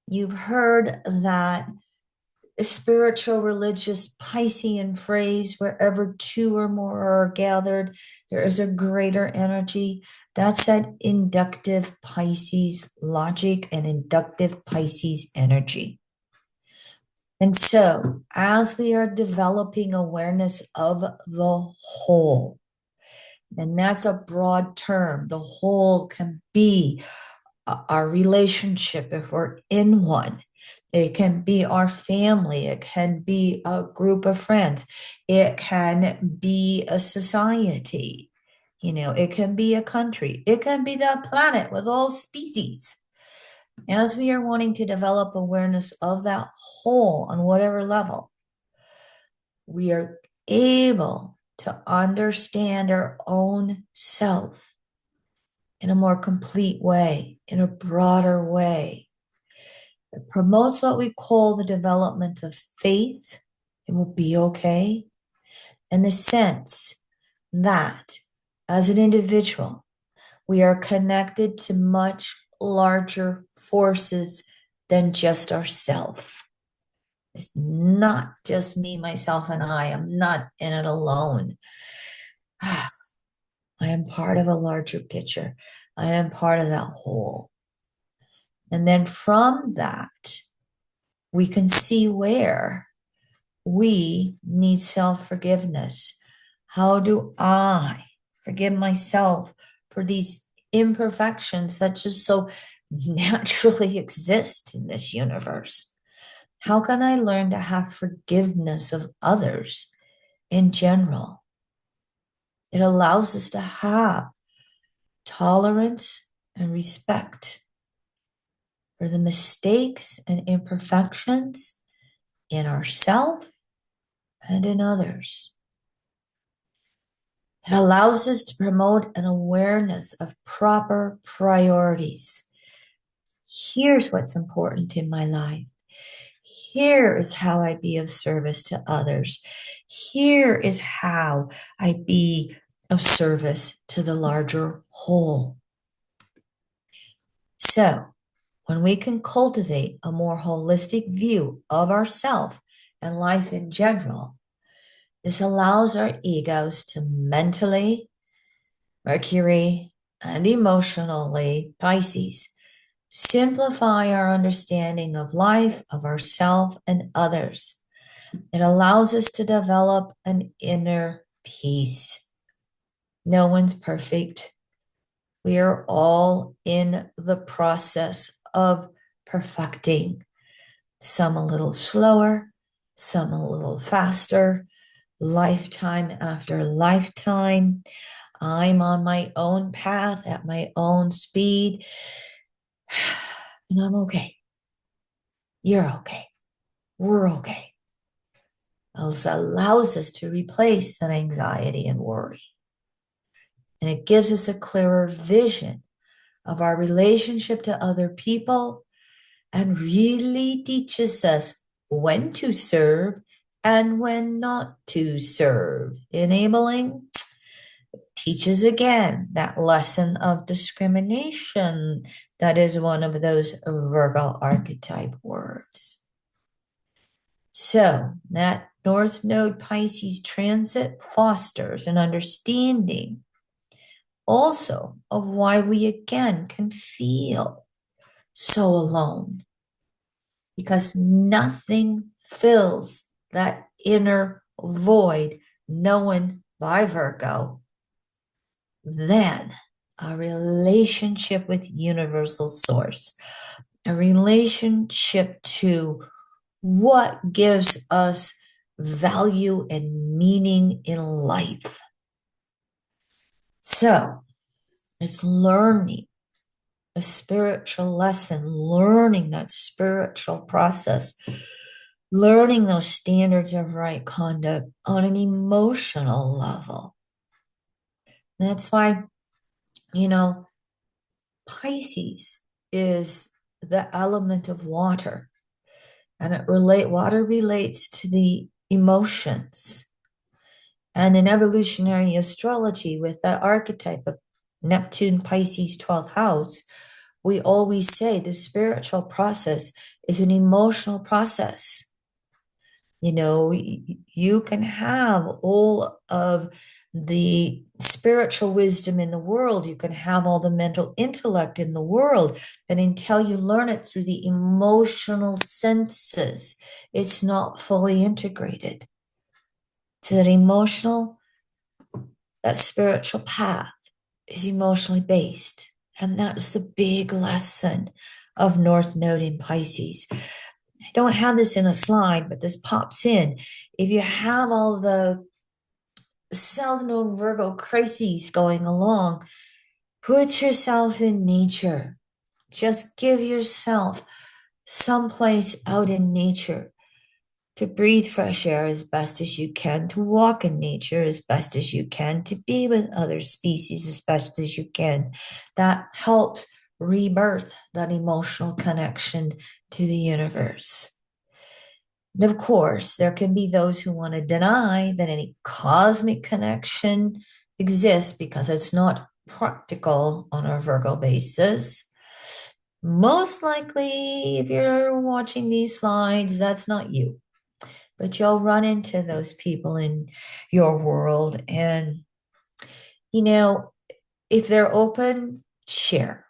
You've heard that spiritual, religious, Piscean phrase, wherever two or more are gathered, there is a greater energy. That's that inductive Pisces logic and inductive Pisces energy. And so, as we are developing awareness of the whole, and that's a broad term, the whole can be our relationship if we're in one. It can be our family. It can be a group of friends. It can be a society. It can be a country. It can be the planet with all species. As we are wanting to develop awareness of that whole on whatever level, we are able to understand our own self in a more complete way, in a broader way. It promotes what we call the development of faith. It will be okay. And the sense that as an individual, we are connected to much larger forces than just ourselves. It's not just me, myself, and I. I'm not in it alone. I am part of a larger picture. I am part of that whole. And then from that, we can see where we need self-forgiveness. How do I forgive myself for these imperfections that just so naturally exist in this universe? How can I learn to have forgiveness of others in general? It allows us to have tolerance and respect for the mistakes and imperfections in ourselves and in others. It allows us to promote an awareness of proper priorities. Here's what's important in my life. Here is how I be of service to others. Here is how I be of service to the larger whole. So, when we can cultivate a more holistic view of ourself and life in general, this allows our egos to mentally, Mercury, and emotionally, Pisces, simplify our understanding of life, of ourselves, and others. It allows us to develop an inner peace. No one's perfect. We are all in the process of perfecting. Some a little slower, some a little faster, lifetime after lifetime. I'm on my own path at my own speed, and I'm okay. You're okay. We're okay. It allows us to replace that anxiety and worry. And it gives us a clearer vision of our relationship to other people and really teaches us when to serve and when not to serve. Enabling teaches again that lesson of discrimination that is one of those Virgo archetype words. So that North Node Pisces transit fosters an understanding also of why we again can feel so alone because nothing fills that inner void known by Virgo than a relationship with universal source, a relationship to what gives us value and meaning in life. So it's learning a spiritual lesson, learning that spiritual process, learning those standards of right conduct on an emotional level. That's why, you know, Pisces is the element of water, and water relates to the emotions. And in evolutionary astrology, with that archetype of Neptune, Pisces, 12th house, we always say the spiritual process is an emotional process. You know, you can have all of the spiritual wisdom in the world, you can have all the mental intellect in the world, but until you learn it through the emotional senses, it's not fully integrated. So that spiritual path is emotionally based. And that's the big lesson of North Node in Pisces. I don't have this in a slide, but this pops in. If you have all the South Node Virgo crises going along, put yourself in nature. Just give yourself someplace out in nature to breathe fresh air as best as you can, to walk in nature as best as you can, to be with other species as best as you can. That helps rebirth that emotional connection to the universe. And of course, there can be those who want to deny that any cosmic connection exists because it's not practical on a Virgo basis. Most likely, if you're watching these slides, that's not you. But you'll run into those people in your world. And, you know, if they're open, share.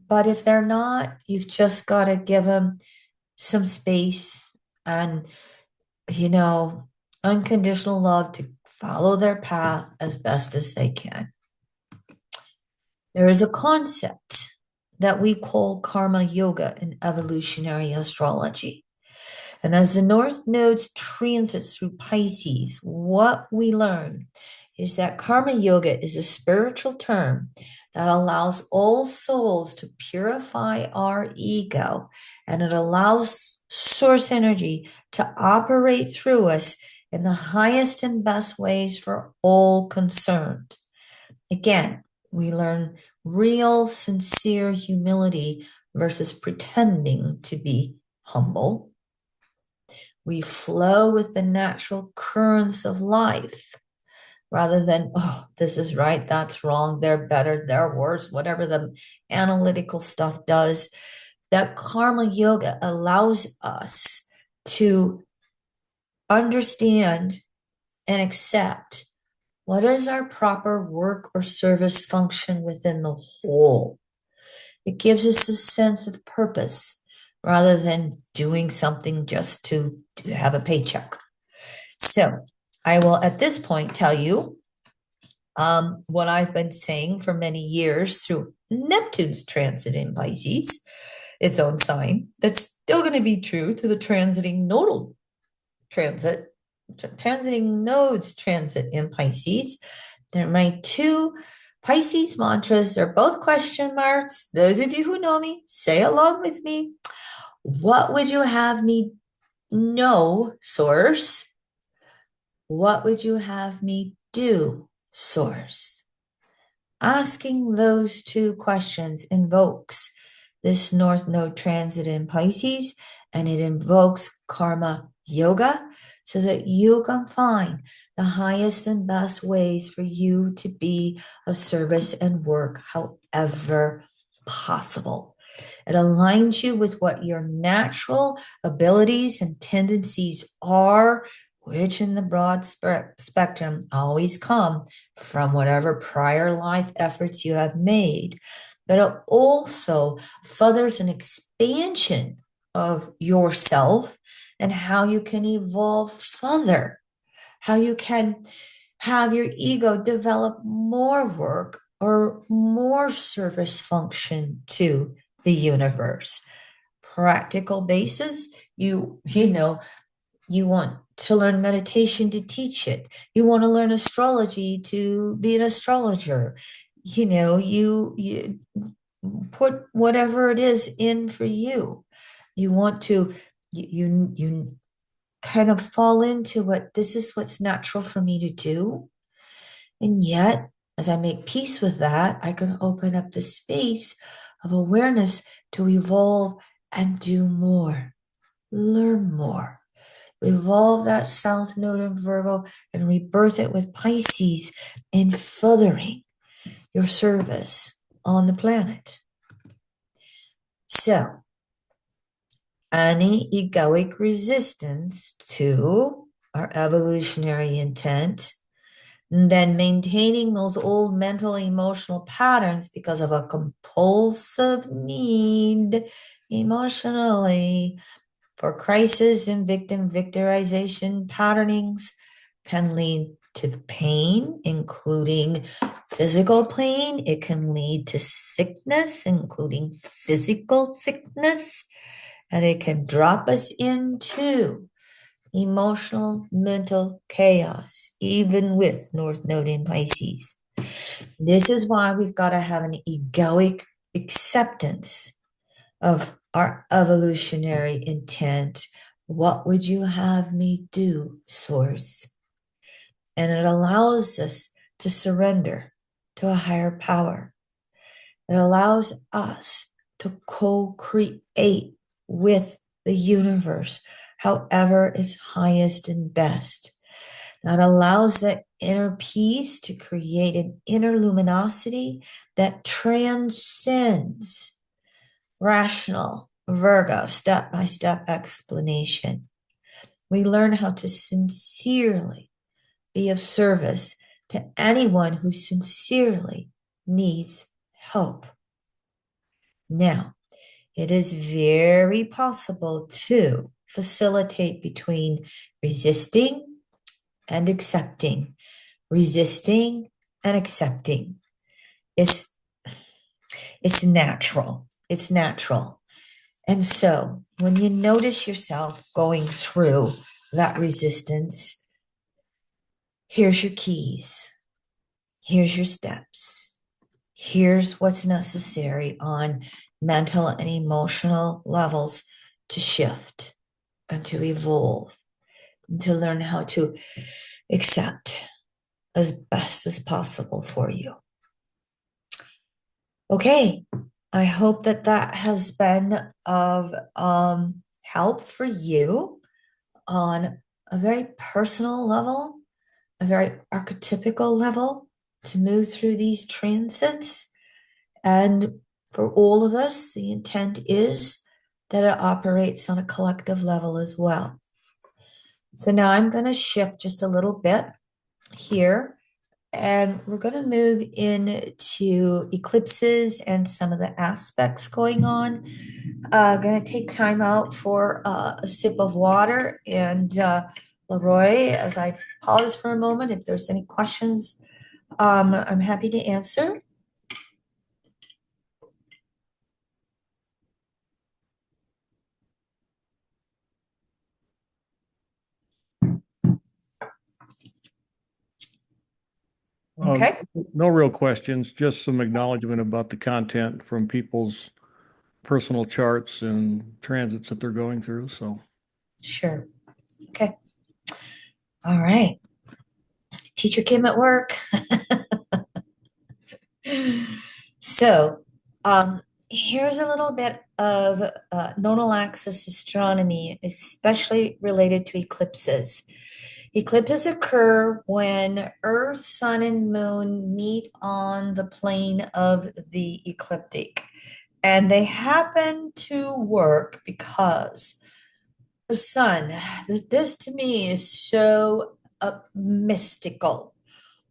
But if they're not, you've just got to give them some space and, you know, unconditional love to follow their path as best as they can. There is a concept that we call karma yoga in evolutionary astrology. And as the North Node's transits through Pisces, what we learn is that karma yoga is a spiritual term that allows all souls to purify our ego, and it allows source energy to operate through us in the highest and best ways for all concerned. Again, we learn real, sincere humility versus pretending to be humble. We flow with the natural currents of life rather than, oh, this is right, that's wrong, they're better, they're worse, whatever the analytical stuff does. That karma yoga allows us to understand and accept what is our proper work or service function within the whole. It gives us a sense of purpose rather than doing something just to have a paycheck. So I will at this point tell you what I've been saying for many years through Neptune's transit in Pisces, its own sign. That's still going to be true to the transiting nodal transit, transiting nodes transit in Pisces. They're my two Pisces mantras. They're both question marks. Those of you who know me, say along with me. What would you have me know, source? What would you have me do, source? Asking those two questions invokes this North Node transit in Pisces, and it invokes karma yoga so that you can find the highest and best ways for you to be of service and work however possible. It aligns you with what your natural abilities and tendencies are, which in the broad spectrum always come from whatever prior life efforts you have made. but it also furthers an expansion of yourself and how you can evolve further, how you can have your ego develop more work or more service function to the universe. Practical basis, you want to learn meditation to teach it. You want to learn astrology to be an astrologer. You put whatever it is in for you. You want to you kind of fall into what this is what's natural for me to do. And yet, as I make peace with that, I can open up the space of awareness to evolve and do more, learn more. Evolve that South Node in Virgo and rebirth it with Pisces in furthering your service on the planet. So, any egoic resistance to our evolutionary intent, and then maintaining those old mental emotional patterns because of a compulsive need emotionally for crisis and victim victorization patternings can lead to pain, including physical pain. It can lead to sickness, including physical sickness, and it can drop us into emotional, mental chaos, even with North Node in Pisces. This is why we've got to have an egoic acceptance of our evolutionary intent. What would you have me do, Source? And it allows us to surrender to a higher power. It allows us to co-create with the universe, however is highest and best. That allows that inner peace to create an inner luminosity that transcends rational Virgo step-by-step explanation. We learn how to sincerely be of service to anyone who sincerely needs help. Now, it is very possible to facilitate between resisting and accepting. Resisting and accepting. It's natural. It's natural. And so when you notice yourself going through that resistance, here's your keys. Here's your steps. Here's what's necessary on mental and emotional levels to shift and to evolve and to learn how to accept as best as possible for you. Okay, I hope that that has been of help for you on a very personal level, a very archetypical level to move through these transits. And for all of us, the intent is that it operates on a collective level as well. So now I'm going to shift just a little bit here, and we're going to move into eclipses and some of the aspects going on. Going to take time out for a sip of water. And Leroy, as I pause for a moment, if there's any questions, I'm happy to answer. Okay. No real questions, just some acknowledgement about the content from people's personal charts and transits that they're going through. So, Sure. Okay. All right. Teacher Kim at work. So, here's a little bit of nodal axis astronomy, especially related to eclipses. Eclipses occur when Earth, Sun, and Moon meet on the plane of the ecliptic. And they happen to work because the sun, this to me is so mystical.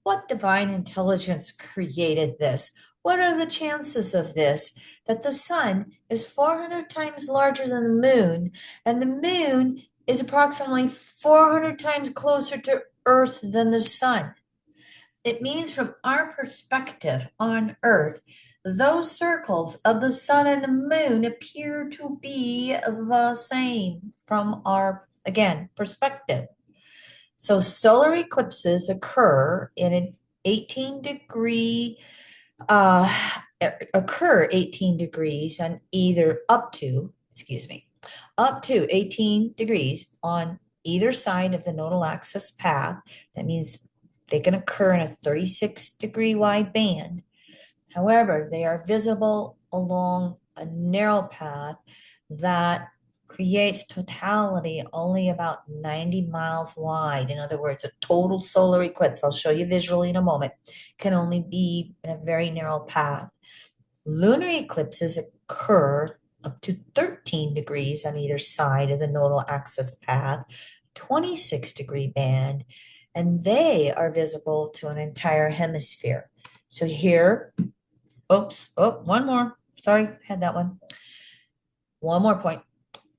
What divine intelligence created this? What are the chances of this? That the sun is 400 times larger than the moon, and the moon is approximately 400 times closer to Earth than the sun. It means from our perspective on Earth, those circles of the sun and the moon appear to be the same from our, again, perspective. So solar eclipses occur in an 18 degree uh, occur 18 degrees on either up to 18 degrees on either side of the nodal axis path. That means they can occur in a 36-degree wide band. However, they are visible along a narrow path that creates totality only about 90 miles wide. In other words, a total solar eclipse, I'll show you visually in a moment, can only be in a very narrow path. Lunar eclipses occur up to 13 degrees on either side of the nodal axis path, 26-degree band, and they are visible to an entire hemisphere. So here, one more. Sorry, had that one. One more point.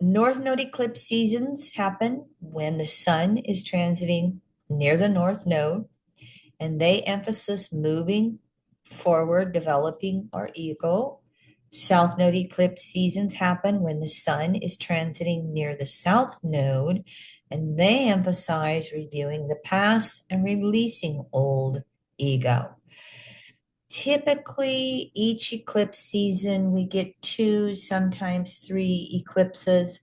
North node eclipse seasons happen when the sun is transiting near the north node, and they emphasize moving forward, developing our ego. South node eclipse seasons happen when the sun is transiting near the south node, and they emphasize reviewing the past and releasing old ego. Typically, each eclipse season, we get two, sometimes three eclipses.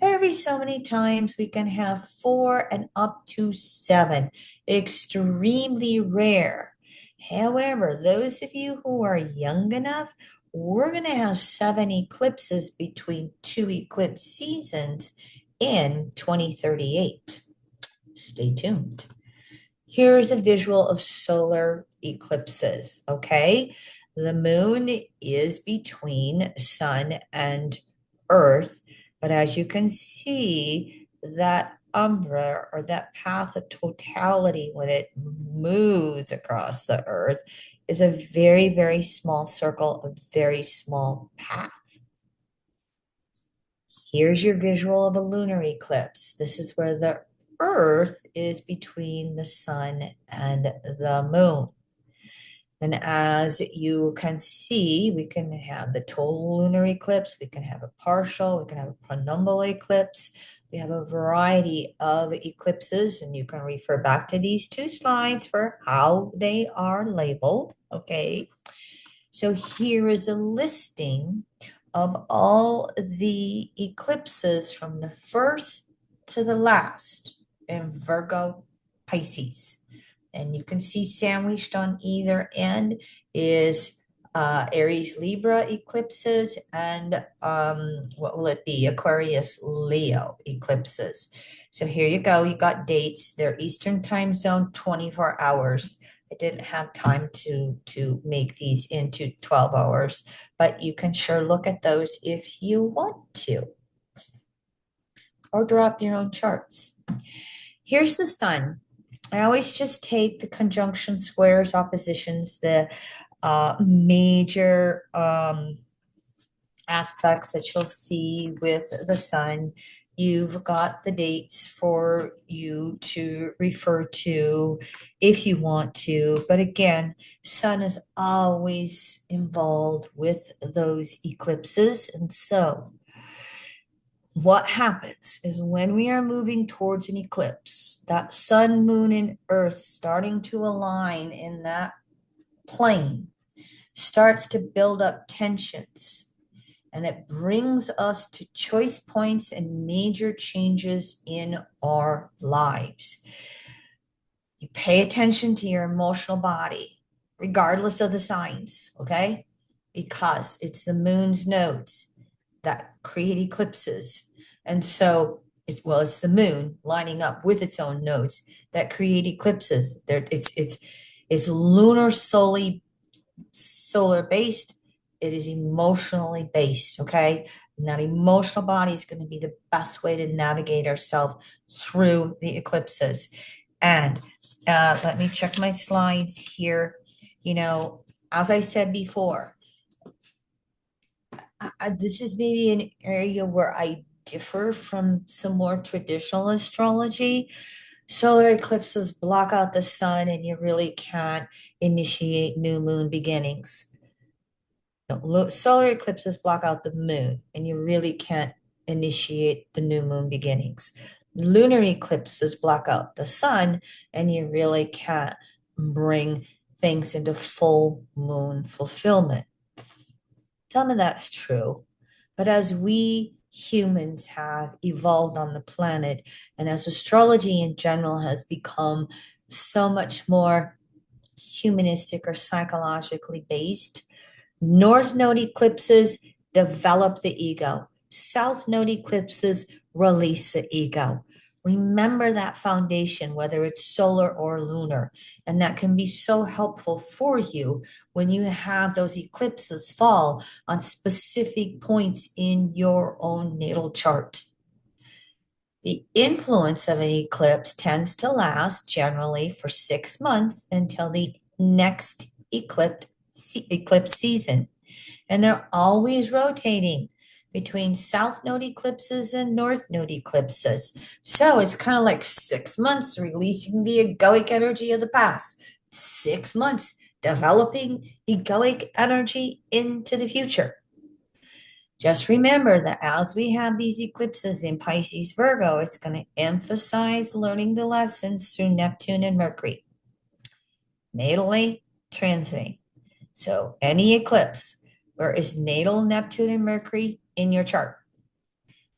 Every so many times, we can have four and up to seven. Extremely rare. However, those of you who are young enough, we're going to have seven eclipses between two eclipse seasons in 2038. Stay tuned. Here's a visual of solar eclipses, okay? The moon is between sun and earth, but as you can see, that umbra or that path of totality when it moves across the earth is a very, very small circle, a very small path. Here's your visual of a lunar eclipse. This is where the Earth is between the sun and the moon. And as you can see, we can have the total lunar eclipse, we can have a partial, we can have a penumbral eclipse. We have a variety of eclipses, and you can refer back to these two slides for how they are labeled, okay? So here is a listing of all the eclipses from the first to the last in Virgo Pisces. And you can see sandwiched on either end is Aries Libra eclipses and what will it be? Aquarius Leo eclipses. So here you go. You got dates. They're Eastern time zone, 24 hours. I didn't have time to make these into 12 hours, but you can sure look at those if you want to, or draw up your own charts. Here's the sun. I always just take the conjunction squares, oppositions, the major aspects that you'll see with the sun. You've got the dates for you to refer to if you want to. But again, sun is always involved with those eclipses. And so what happens is when we are moving towards an eclipse, that sun, moon, and earth starting to align in that plane starts to build up tensions, and it brings us to choice points and major changes in our lives. You pay attention to your emotional body, regardless of the signs, okay? Because it's the moon's nodes that create eclipses. And so it's the moon lining up with its own nodes that create eclipses. It's lunar solar based. It is emotionally based, okay? And that emotional body is going to be the best way to navigate ourselves through the eclipses. And let me check my slides here. You know, as I said before, this is maybe an area where I differ from some more traditional astrology. Solar eclipses block out the sun, and you really can't initiate new moon beginnings. No, solar eclipses block out the moon, and you really can't initiate the new moon beginnings. Lunar eclipses block out the sun, and you really can't bring things into full moon fulfillment. Some of that's true, but as we humans have evolved on the planet, and as astrology in general has become so much more humanistic or psychologically based, North node eclipses develop the ego. South node eclipses release the ego. Remember that foundation, whether it's solar or lunar, and that can be so helpful for you when you have those eclipses fall on specific points in your own natal chart. The influence of an eclipse tends to last generally for 6 months until the next eclipse season. And they're always rotating between south node eclipses and north node eclipses. So it's kind of like 6 months releasing the egoic energy of the past, 6 months developing egoic energy into the future. Just remember that as we have these eclipses in Pisces Virgo, it's going to emphasize learning the lessons through Neptune and Mercury, natally transiting. So any eclipse where is natal Neptune and Mercury in your chart,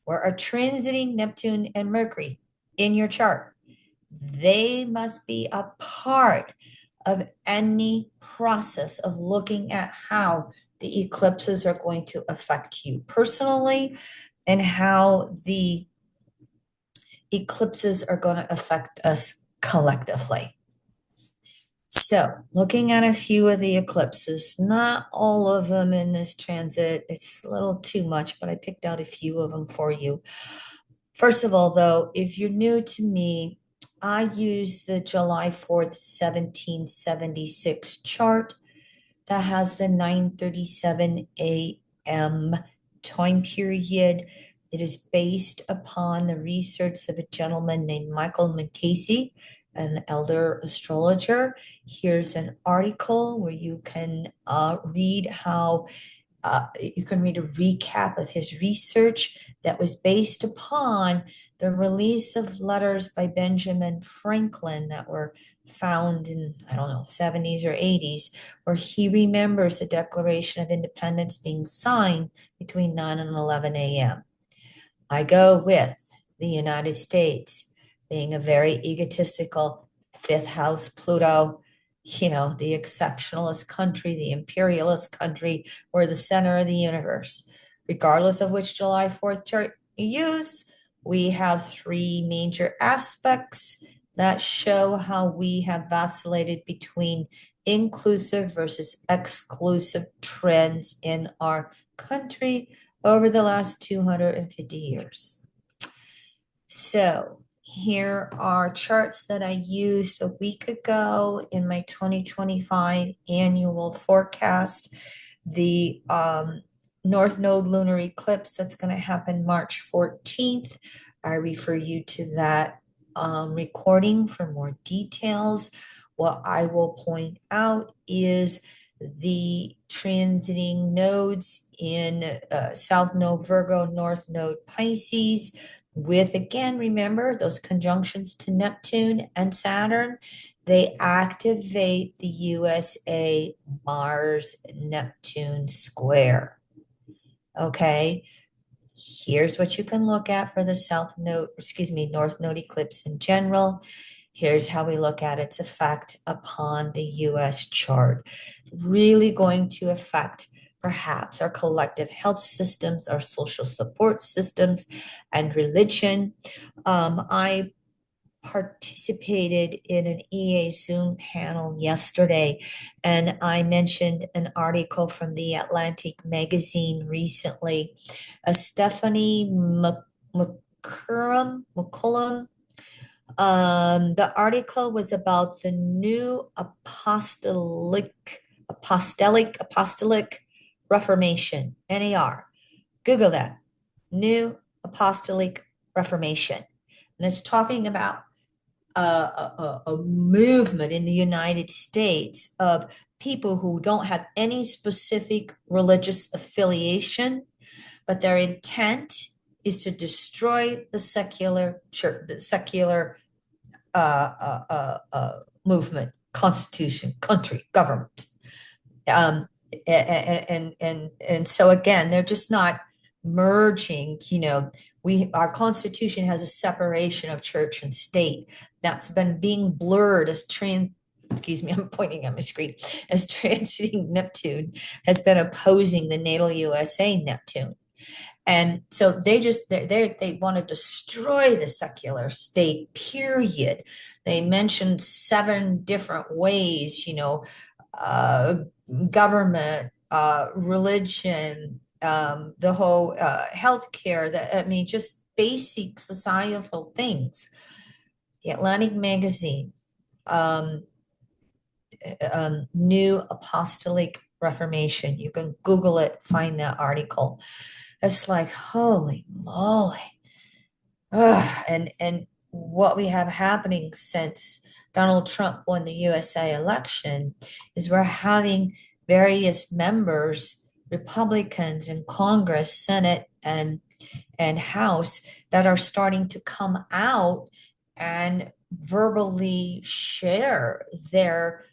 where are transiting Neptune and Mercury in your chart, they must be a part of any process of looking at how the eclipses are going to affect you personally and how the eclipses are going to affect us collectively. So, looking at a few of the eclipses, not all of them in this transit, it's a little too much, but I picked out a few of them for you. First of all, though, if you're new to me, I use the July 4th, 1776 chart that has the 9:37 a.m. time period. It is based upon the research of a gentleman named Michael Mukasey, an elder astrologer. Here's an article where you can read how you can read a recap of his research that was based upon the release of letters by Benjamin Franklin that were found in, I don't know, 70s or 80s, where he remembers the Declaration of Independence being signed between 9 and 11 a.m. I go with the United States being a very egotistical fifth house Pluto, the exceptionalist country, the imperialist country, we're the center of the universe. Regardless of which July 4th chart you use, we have three major aspects that show how we have vacillated between inclusive versus exclusive trends in our country over the last 250 years. So here are charts that I used a week ago in my 2025 annual forecast. The North Node lunar eclipse that's going to happen March 14th. I refer you to that recording for more details. What I will point out is the transiting nodes in South Node Virgo, North Node Pisces, with, again, remember those conjunctions to Neptune and Saturn, they activate the USA Mars Neptune square. Okay, here's what you can look at for the North Node eclipse in general. Here's how we look at its effect upon the US chart. Really going to affect perhaps our collective health systems, our social support systems, and religion. I participated in an EA Zoom panel yesterday, and I mentioned an article from the Atlantic magazine recently. Stephanie McCullum, the article was about the new apostolic apostolic reformation, NAR. Google that. New apostolic reformation. And it's talking about a movement in the United States of people who don't have any specific religious affiliation, but their intent is to destroy the secular church, the secular movement, constitution, country, government. Um, and so again, they're just not merging. Our constitution has a separation of church and state that's been being blurred as excuse me, I'm pointing at my screen, as transiting Neptune has been opposing the natal USA Neptune. And so they want to destroy the secular state, period. They mentioned 7 different ways, uh, government, religion, the whole healthcare, just basic societal things. The Atlantic Magazine, um, New Apostolic Reformation. You can Google it, find that article. It's like, holy moly. Ugh. And what we have happening since Donald Trump won the USA election is we're having various members, Republicans in Congress, Senate, and House that are starting to come out and verbally share their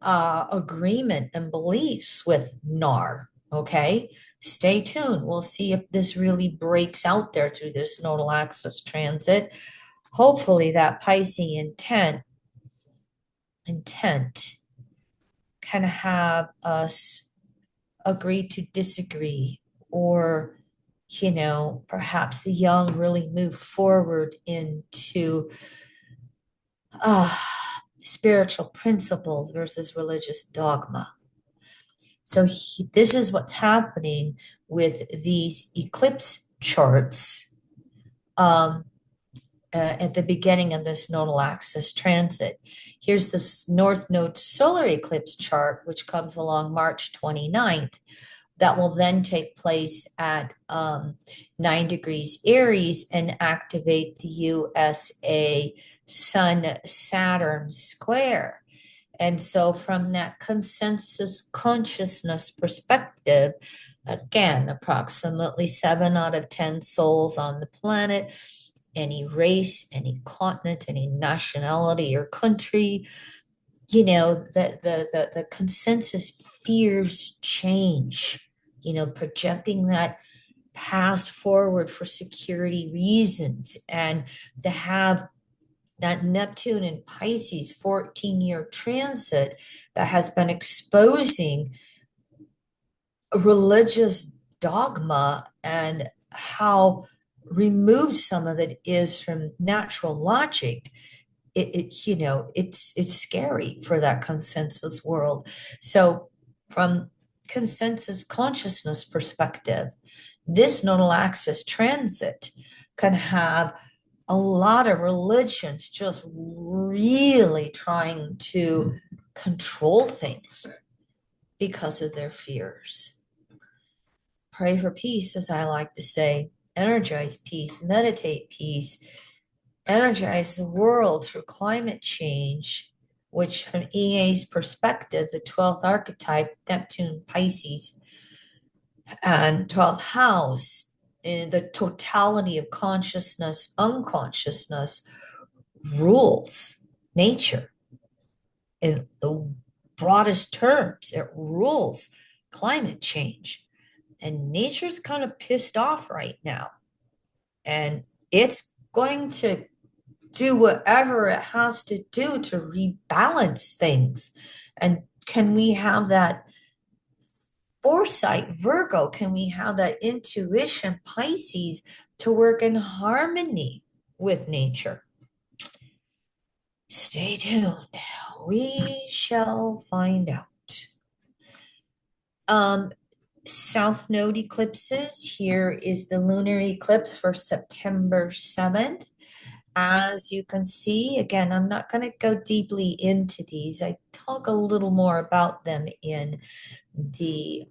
agreement and beliefs with NAR. Okay, stay tuned. We'll see if this really breaks out there through this nodal axis transit. Hopefully, that Pisces intent can have us agree to disagree, or perhaps the young really move forward into uh, spiritual principles versus religious dogma. So this is what's happening with these eclipse charts at the beginning of this nodal axis transit. Here's this North Node solar eclipse chart, which comes along March 29th. That will then take place at 9 degrees Aries and activate the USA Sun-Saturn square. And so from that consensus consciousness perspective, again, approximately 7 out of 10 souls on the planet, any race, any continent, any nationality or country, the consensus fears change, projecting that past forward for security reasons, and to have that Neptune in Pisces 14-year transit that has been exposing religious dogma and how removed some of it is from natural logic. It's scary for that consensus world. So from consensus consciousness perspective, this nodal axis transit can have a lot of religions just really trying to control things because of their fears. Pray for peace, as I like to say. Energize peace, meditate peace, energize the world through climate change, which from EA's perspective, the 12th archetype, Neptune, Pisces, and 12th house, in the totality of consciousness, unconsciousness, rules nature in the broadest terms. It rules climate change. And nature's kind of pissed off right now. And it's going to do whatever it has to do to rebalance things. And can we have that foresight, Virgo? Can we have that intuition, Pisces, to work in harmony with nature? Stay tuned. We shall find out. South node eclipses. Here is the lunar eclipse for September 7th. as you can see, again, I'm not going to go deeply into these. I talk a little more about them in the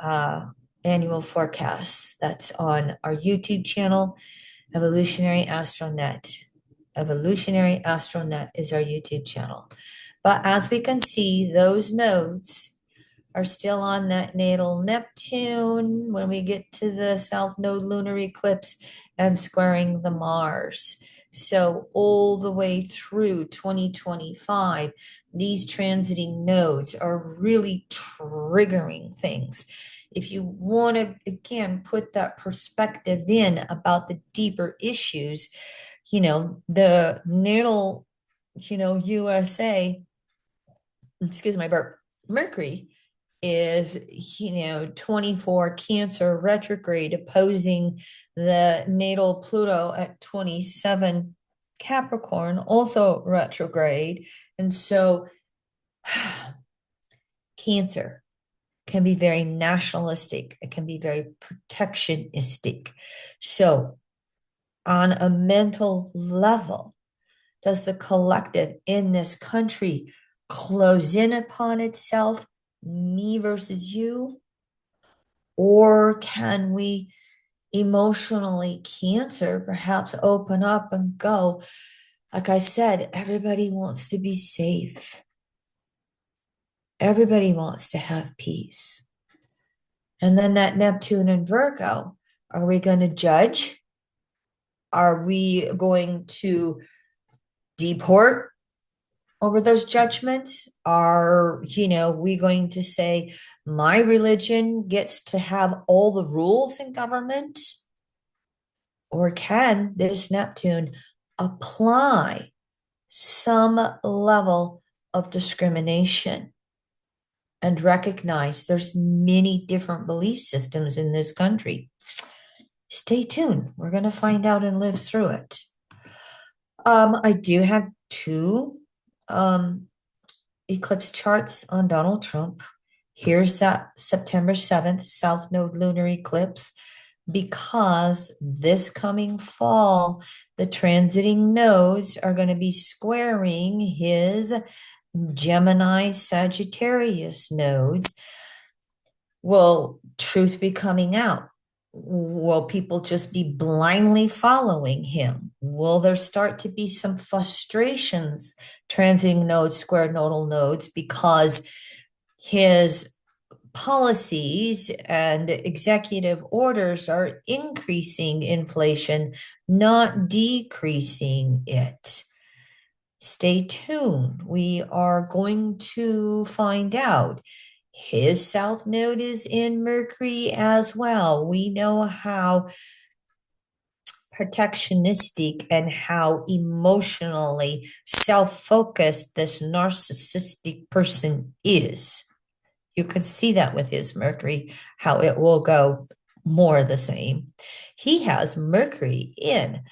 uh, annual forecast that's on our YouTube channel, Evolutionary Astronet. Evolutionary Astronet is our YouTube channel. But as we can see, those nodes are still on that natal Neptune when we get to the South Node lunar eclipse and squaring the Mars. So all the way through 2025, these transiting nodes are really triggering things. If you want to, again, put that perspective in about the deeper issues, the natal, USA, excuse my burp, Mercury is 24 Cancer retrograde opposing the natal Pluto at 27 Capricorn, also retrograde. And so Cancer can be very nationalistic, it can be very protectionistic. So on a mental level, does the collective in this country close in upon itself, me versus you? Or can we emotionally, Cancer, perhaps open up and go? Like I said, everybody wants to be safe. Everybody wants to have peace. And then that Neptune and Virgo, are we going to judge? Are we going to deport over those judgments? Are, we going to say my religion gets to have all the rules in government? Or can this Neptune apply some level of discrimination and recognize there's many different belief systems in this country? Stay tuned. We're going to find out and live through it. I do have two eclipse charts on Donald Trump. Here's that September 7th South Node lunar eclipse, because this coming fall, the transiting nodes are going to be squaring his Gemini Sagittarius nodes. Will truth be coming out? Will people just be blindly following him? Will there start to be some frustrations, transiting nodes, square nodal nodes, because his policies and executive orders are increasing inflation, not decreasing it? Stay tuned. We are going to find out. His south node is in Mercury as well. We know how protectionistic and how emotionally self-focused this narcissistic person is. You can see that with his Mercury, how it will go more the same. He has Mercury in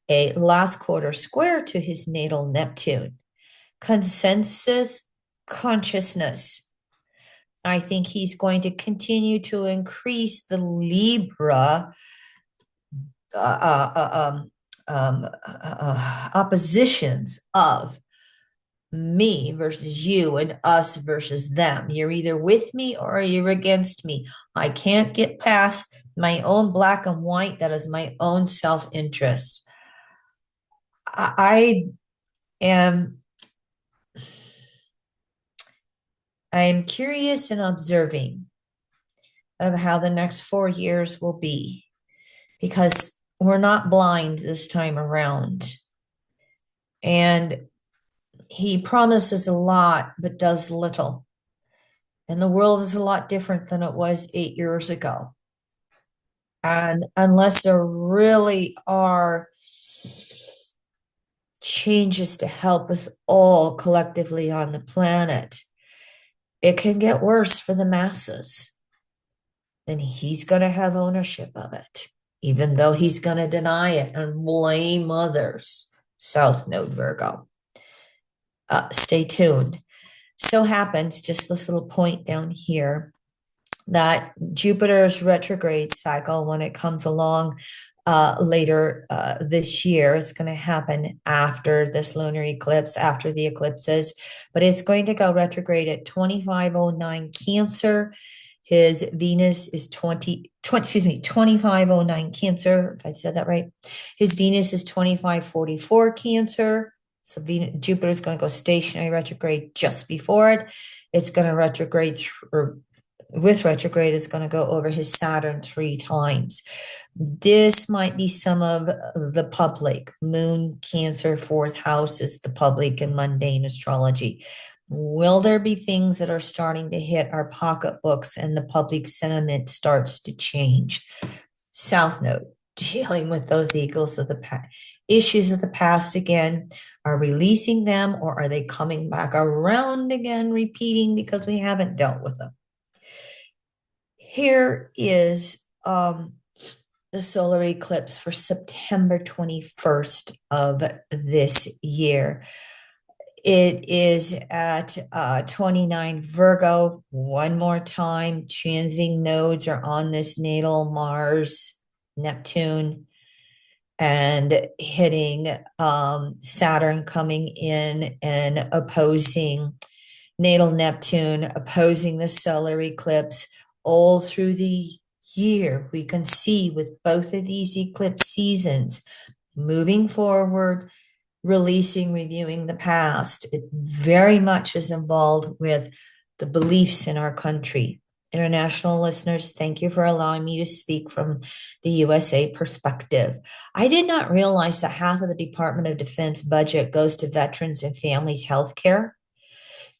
a last quarter square to his natal Neptune. Consensus consciousness. I think he's going to continue to increase the Libra oppositions of me versus you and us versus them. You're either with me or you're against me. I can't get past my own black and white. That is my own self-interest. Am I am curious and observing of how the next 4 years will be, because we're not blind this time around. And he promises a lot, but does little. And the world is a lot different than it was 8 years ago. And unless there really are changes to help us all collectively on the planet, it can get worse for the masses. Then he's going to have ownership of it, even though he's going to deny it and blame others. South Node Virgo. Stay tuned. So happens, just this little point down here, that Jupiter's retrograde cycle, when it comes along, later this year. It's going to happen after this lunar eclipse, after the eclipses, but it's going to go retrograde at 2509 Cancer. His Venus is 2509 Cancer, if I said that right. His Venus is 2544 Cancer. So Jupiter is going to go stationary retrograde just before it. It's going to retrograde with retrograde, it's going to go over his Saturn 3 times. This might be some of the public. Moon, Cancer, fourth house is the public and mundane astrology. Will there be things that are starting to hit our pocketbooks and the public sentiment starts to change? South Node, dealing with those eagles of the past, issues of the past again. Are releasing them, or are they coming back around again, repeating because we haven't dealt with them? Here is the solar eclipse for September 21st of this year. It is at 29 Virgo. One more time, transiting nodes are on this natal Mars, Neptune, and hitting Saturn coming in and opposing natal Neptune, opposing the solar eclipse. All through the year, we can see with both of these eclipse seasons, moving forward, releasing, reviewing the past. It very much is involved with the beliefs in our country. International listeners, thank you for allowing me to speak from the USA perspective. I did not realize that half of the Department of Defense budget goes to veterans and families' health care.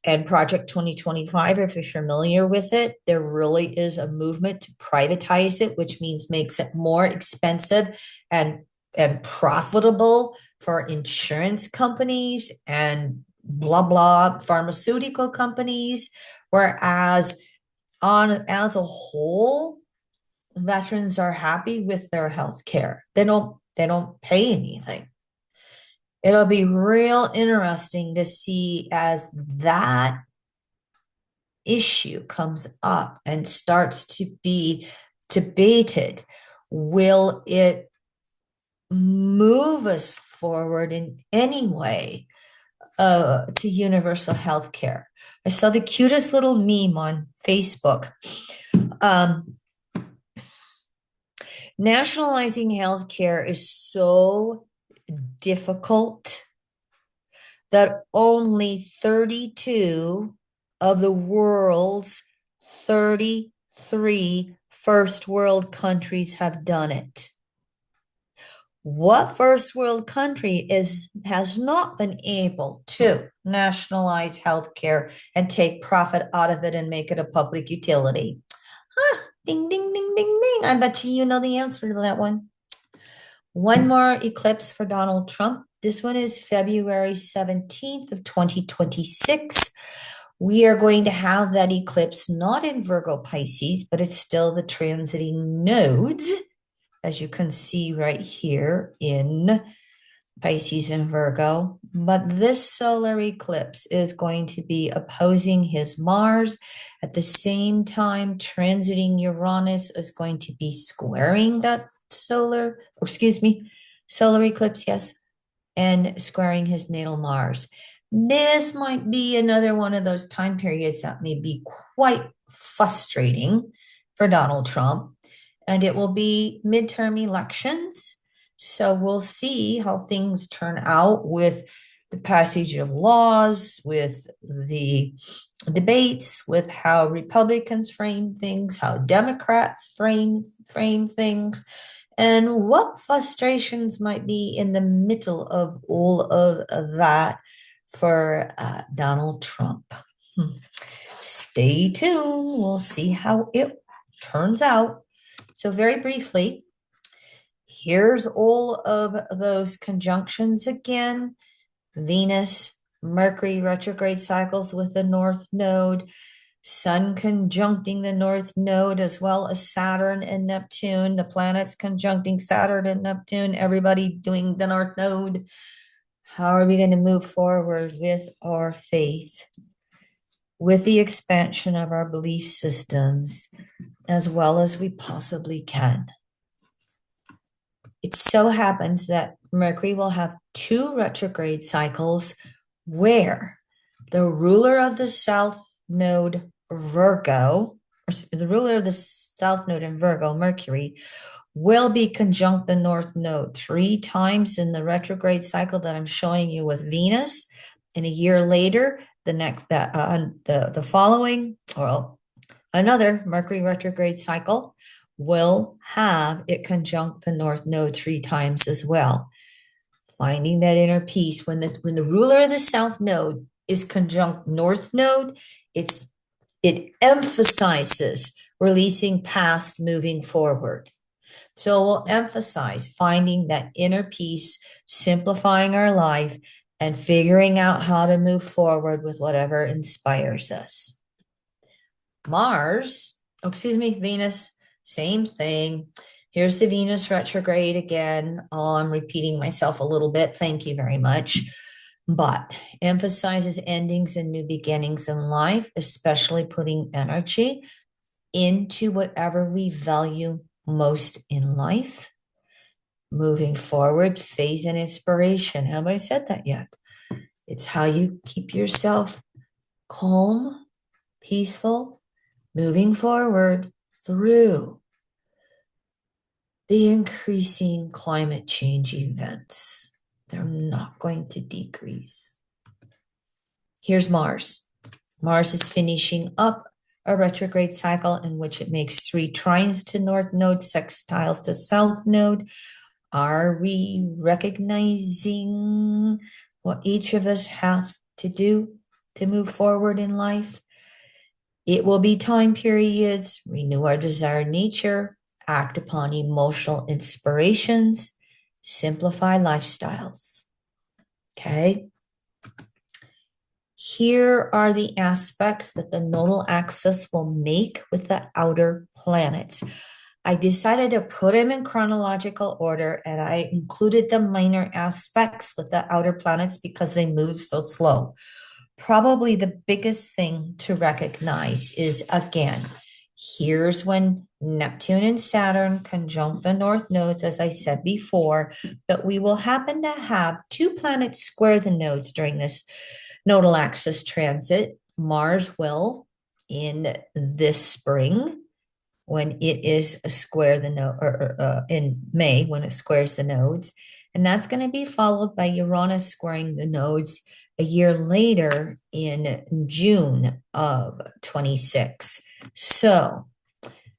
And Project 2025, if you're familiar with it, there really is a movement to privatize it, which means makes it more expensive and profitable for insurance companies and blah blah pharmaceutical companies, whereas as a whole, veterans are happy with their health care. They don't pay anything. It'll be real interesting to see as that issue comes up and starts to be debated. Will it move us forward in any way to universal health care? I saw the cutest little meme on Facebook. Nationalizing healthcare is so difficult that only 32 of the world's 33 first world countries have done it. What first world country has not been able to nationalize healthcare and take profit out of it and make it a public utility? Ding, ding, ding, ding, ding. I bet you know the answer to that one. One more eclipse for Donald Trump. This one is February 17th of 2026. We are going to have that eclipse not in Virgo Pisces, but it's still the transiting nodes, as you can see right here in Pisces and Virgo. But this solar eclipse is going to be opposing his Mars. At the same time, transiting Uranus is going to be squaring that solar eclipse, yes, and squaring his natal Mars. This might be another one of those time periods that may be quite frustrating for Donald Trump, and it will be midterm elections. So we'll see how things turn out with the passage of laws, with the debates, with how Republicans frame things, how Democrats frame things, and what frustrations might be in the middle of all of that for Donald Trump. Stay tuned. We'll see how it turns out. So very briefly, here's all of those conjunctions again. Venus, Mercury retrograde cycles with the North Node, Sun conjuncting the North Node, as well as Saturn and Neptune, the planets conjuncting Saturn and Neptune, everybody doing the North Node. How are we going to move forward with our faith, with the expansion of our belief systems, as well as we possibly can? It so happens that Mercury will have two retrograde cycles where the ruler of the South Node, Virgo, or the ruler of the South Node in Virgo, Mercury, will be conjunct the North Node three times in the retrograde cycle that I'm showing you with Venus. And a year later, the following, well, another Mercury retrograde cycle will have it conjunct the North Node three times as well. Finding that inner peace when the ruler of the South Node is conjunct North Node, it emphasizes releasing past, moving forward. So we'll emphasize finding that inner peace, simplifying our life, and figuring out how to move forward with whatever inspires us. Venus, same thing. Here's the Venus retrograde again. Oh, I'm repeating myself a little bit. Thank you very much. But emphasizes endings and new beginnings in life, especially putting energy into whatever we value most in life. Moving forward, faith and inspiration. Have I said that yet? It's how you keep yourself calm, peaceful, moving forward through the increasing climate change events. They're not going to decrease. Here's Mars. Mars is finishing up a retrograde cycle in which it makes three trines to North Node, sextiles to South Node. Are we recognizing what each of us have to do to move forward in life? It will be time periods, renew our desired nature, act upon emotional inspirations, simplify lifestyles. Okay. Here are the aspects that the nodal axis will make with the outer planets. I decided to put them in chronological order, and I included the minor aspects with the outer planets because they move so slow. Probably the biggest thing to recognize is, again, here's when Neptune and Saturn conjunct the North nodes, as I said before, but we will happen to have two planets square the nodes during this nodal axis transit. Mars will in this spring when it is a square the node, or in May when it squares the nodes, and that's going to be followed by Uranus squaring the nodes a year later in June of 26. So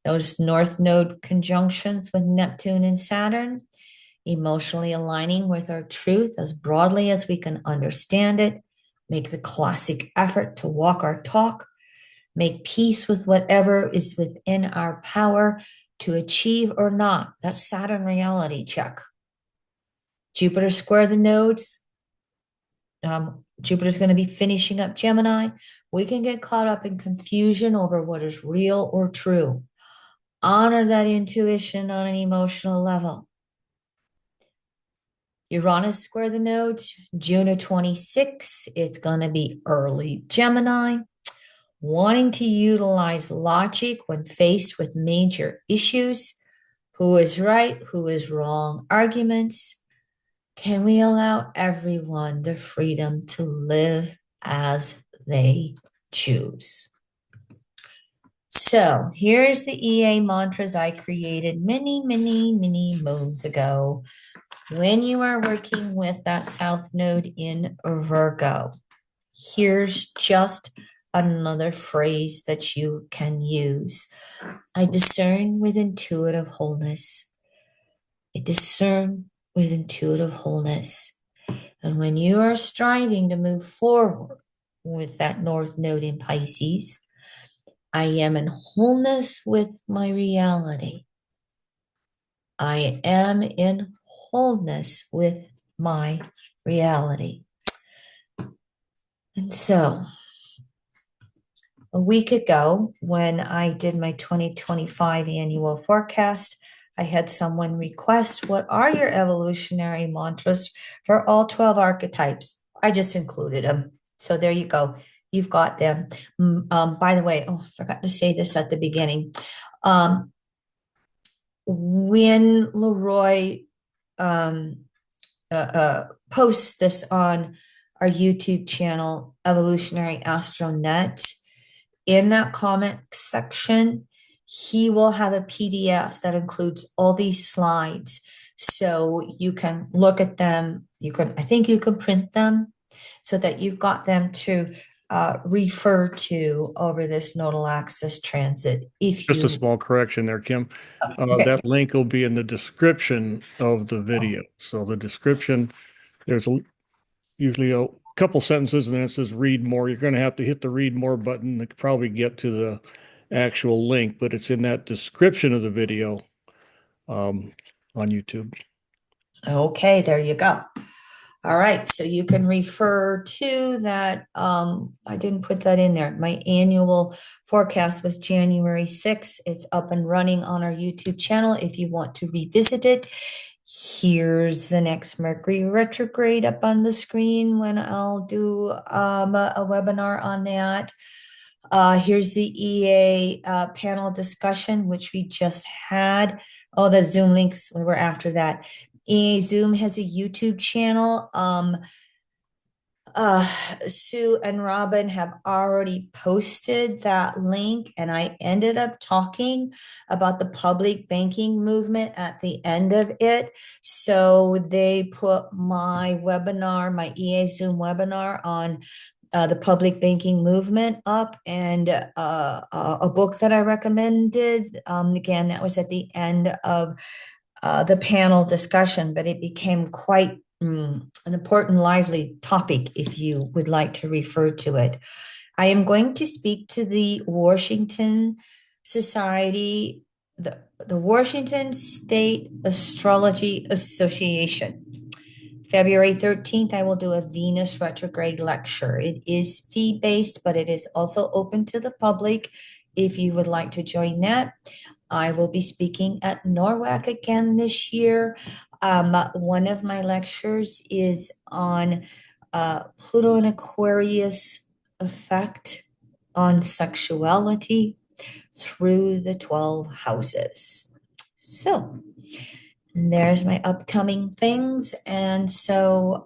those North Node conjunctions with Neptune and Saturn, emotionally aligning with our truth as broadly as we can understand it, make the classic effort to walk our talk, make peace with whatever is within our power to achieve or not. That's Saturn reality check. Jupiter square the nodes. Jupiter's going to be finishing up Gemini. We can get caught up in confusion over what is real or true. Honor that intuition on an emotional level. Uranus square the nodes, June of 26. It's going to be early Gemini. Wanting to utilize logic when faced with major issues. Who is right? Who is wrong? Arguments. Can we allow everyone the freedom to live as they choose? So here's the EA mantras I created many, many, many moons ago. When you are working with that South Node in Virgo, here's just another phrase that you can use. I discern with intuitive wholeness. I discern with intuitive wholeness. And when you are striving to move forward with that North Node in Pisces, I am in wholeness with my reality. I am in wholeness with my reality. And so, a week ago, when I did my 2025 annual forecast, I had someone request, what are your evolutionary mantras for all 12 archetypes? I just included them. So there you go. You've got them. By the way, I forgot to say this at the beginning. When Leroy post this on our YouTube channel, Evolutionary Astronet. In that comment section, he will have a PDF that includes all these slides. So you can look at them. I think you can print them so that you've got them to refer to over this nodal axis transit. If Just a you, small correction there, Kim. okay. That link will be in the description of the video. So the description, there's usually a couple sentences and then it says read more. You're going to have to hit the read more button to probably get to the actual link, but it's in that description of the video on YouTube. Okay, there you go. All right, so you can refer to that. I didn't put that in there. My annual forecast was January 6th. It's up and running on our YouTube channel if you want to revisit it. Here's the next Mercury retrograde up on the screen when I'll do a webinar on that. Here's the EA panel discussion, which we just had. Oh, the Zoom links were after that. Zoom has a YouTube channel. Sue and Robin have already posted that link, and I ended up talking about the public banking movement at the end of it. So they put my webinar, my EA Zoom webinar on the public banking movement up, and a book that I recommended. Again, that was at the end of the panel discussion, but it became quite an important, lively topic if you would like to refer to it. I am going to speak to the Washington Society, the Washington State Astrology Association. February 13th, I will do a Venus retrograde lecture. It is fee-based, but it is also open to the public if you would like to join that. I will be speaking at NORWAC again this year. One of my lectures is on Pluto and Aquarius effect on sexuality through the 12 houses. So there's my upcoming things. And so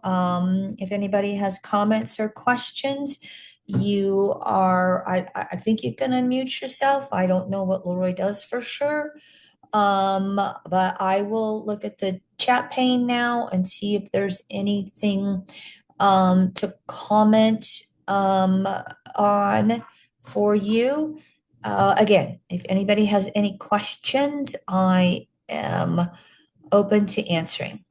if anybody has comments or questions, I think you can unmute yourself. I don't know what Leroy does for sure. But I will look at the chat pane now and see if there's anything to comment on for you. Again, if anybody has any questions, I am open to answering.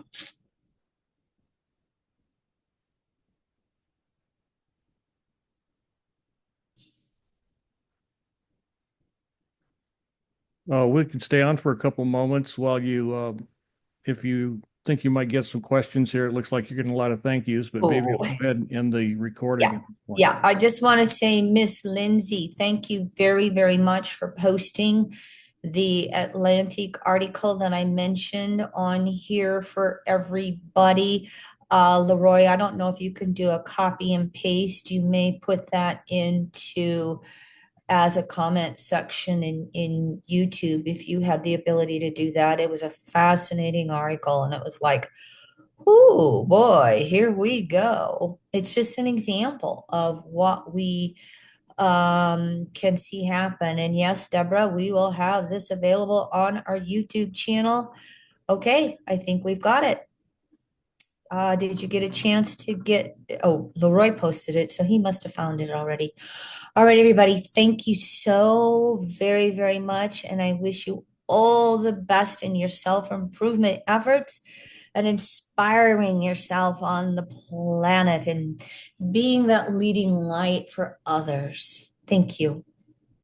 We can stay on for a couple moments while if you think you might get some questions here. It looks like you're getting a lot of thank yous, but maybe Oh, I'll go ahead and end the recording yeah. at this point. Yeah, I just want to say, Miss Lindsay, thank you very, very much for posting the Atlantic article that I mentioned on here for everybody. Leroy, I don't know if you can do a copy and paste. You may put that into as a comment section in YouTube if you have the ability to do that. It was a fascinating article, and it was like, oh boy, here we go. It's just an example of what we can see happen. And yes, Deborah, we will have this available on our YouTube channel. Okay, I think we've got it. Did you get a chance to get? Oh, Leroy posted it, so he must have found it already. All right, everybody, thank you so very, very much. And I wish you all the best in your self-improvement efforts and inspiring yourself on the planet and being that leading light for others. Thank you.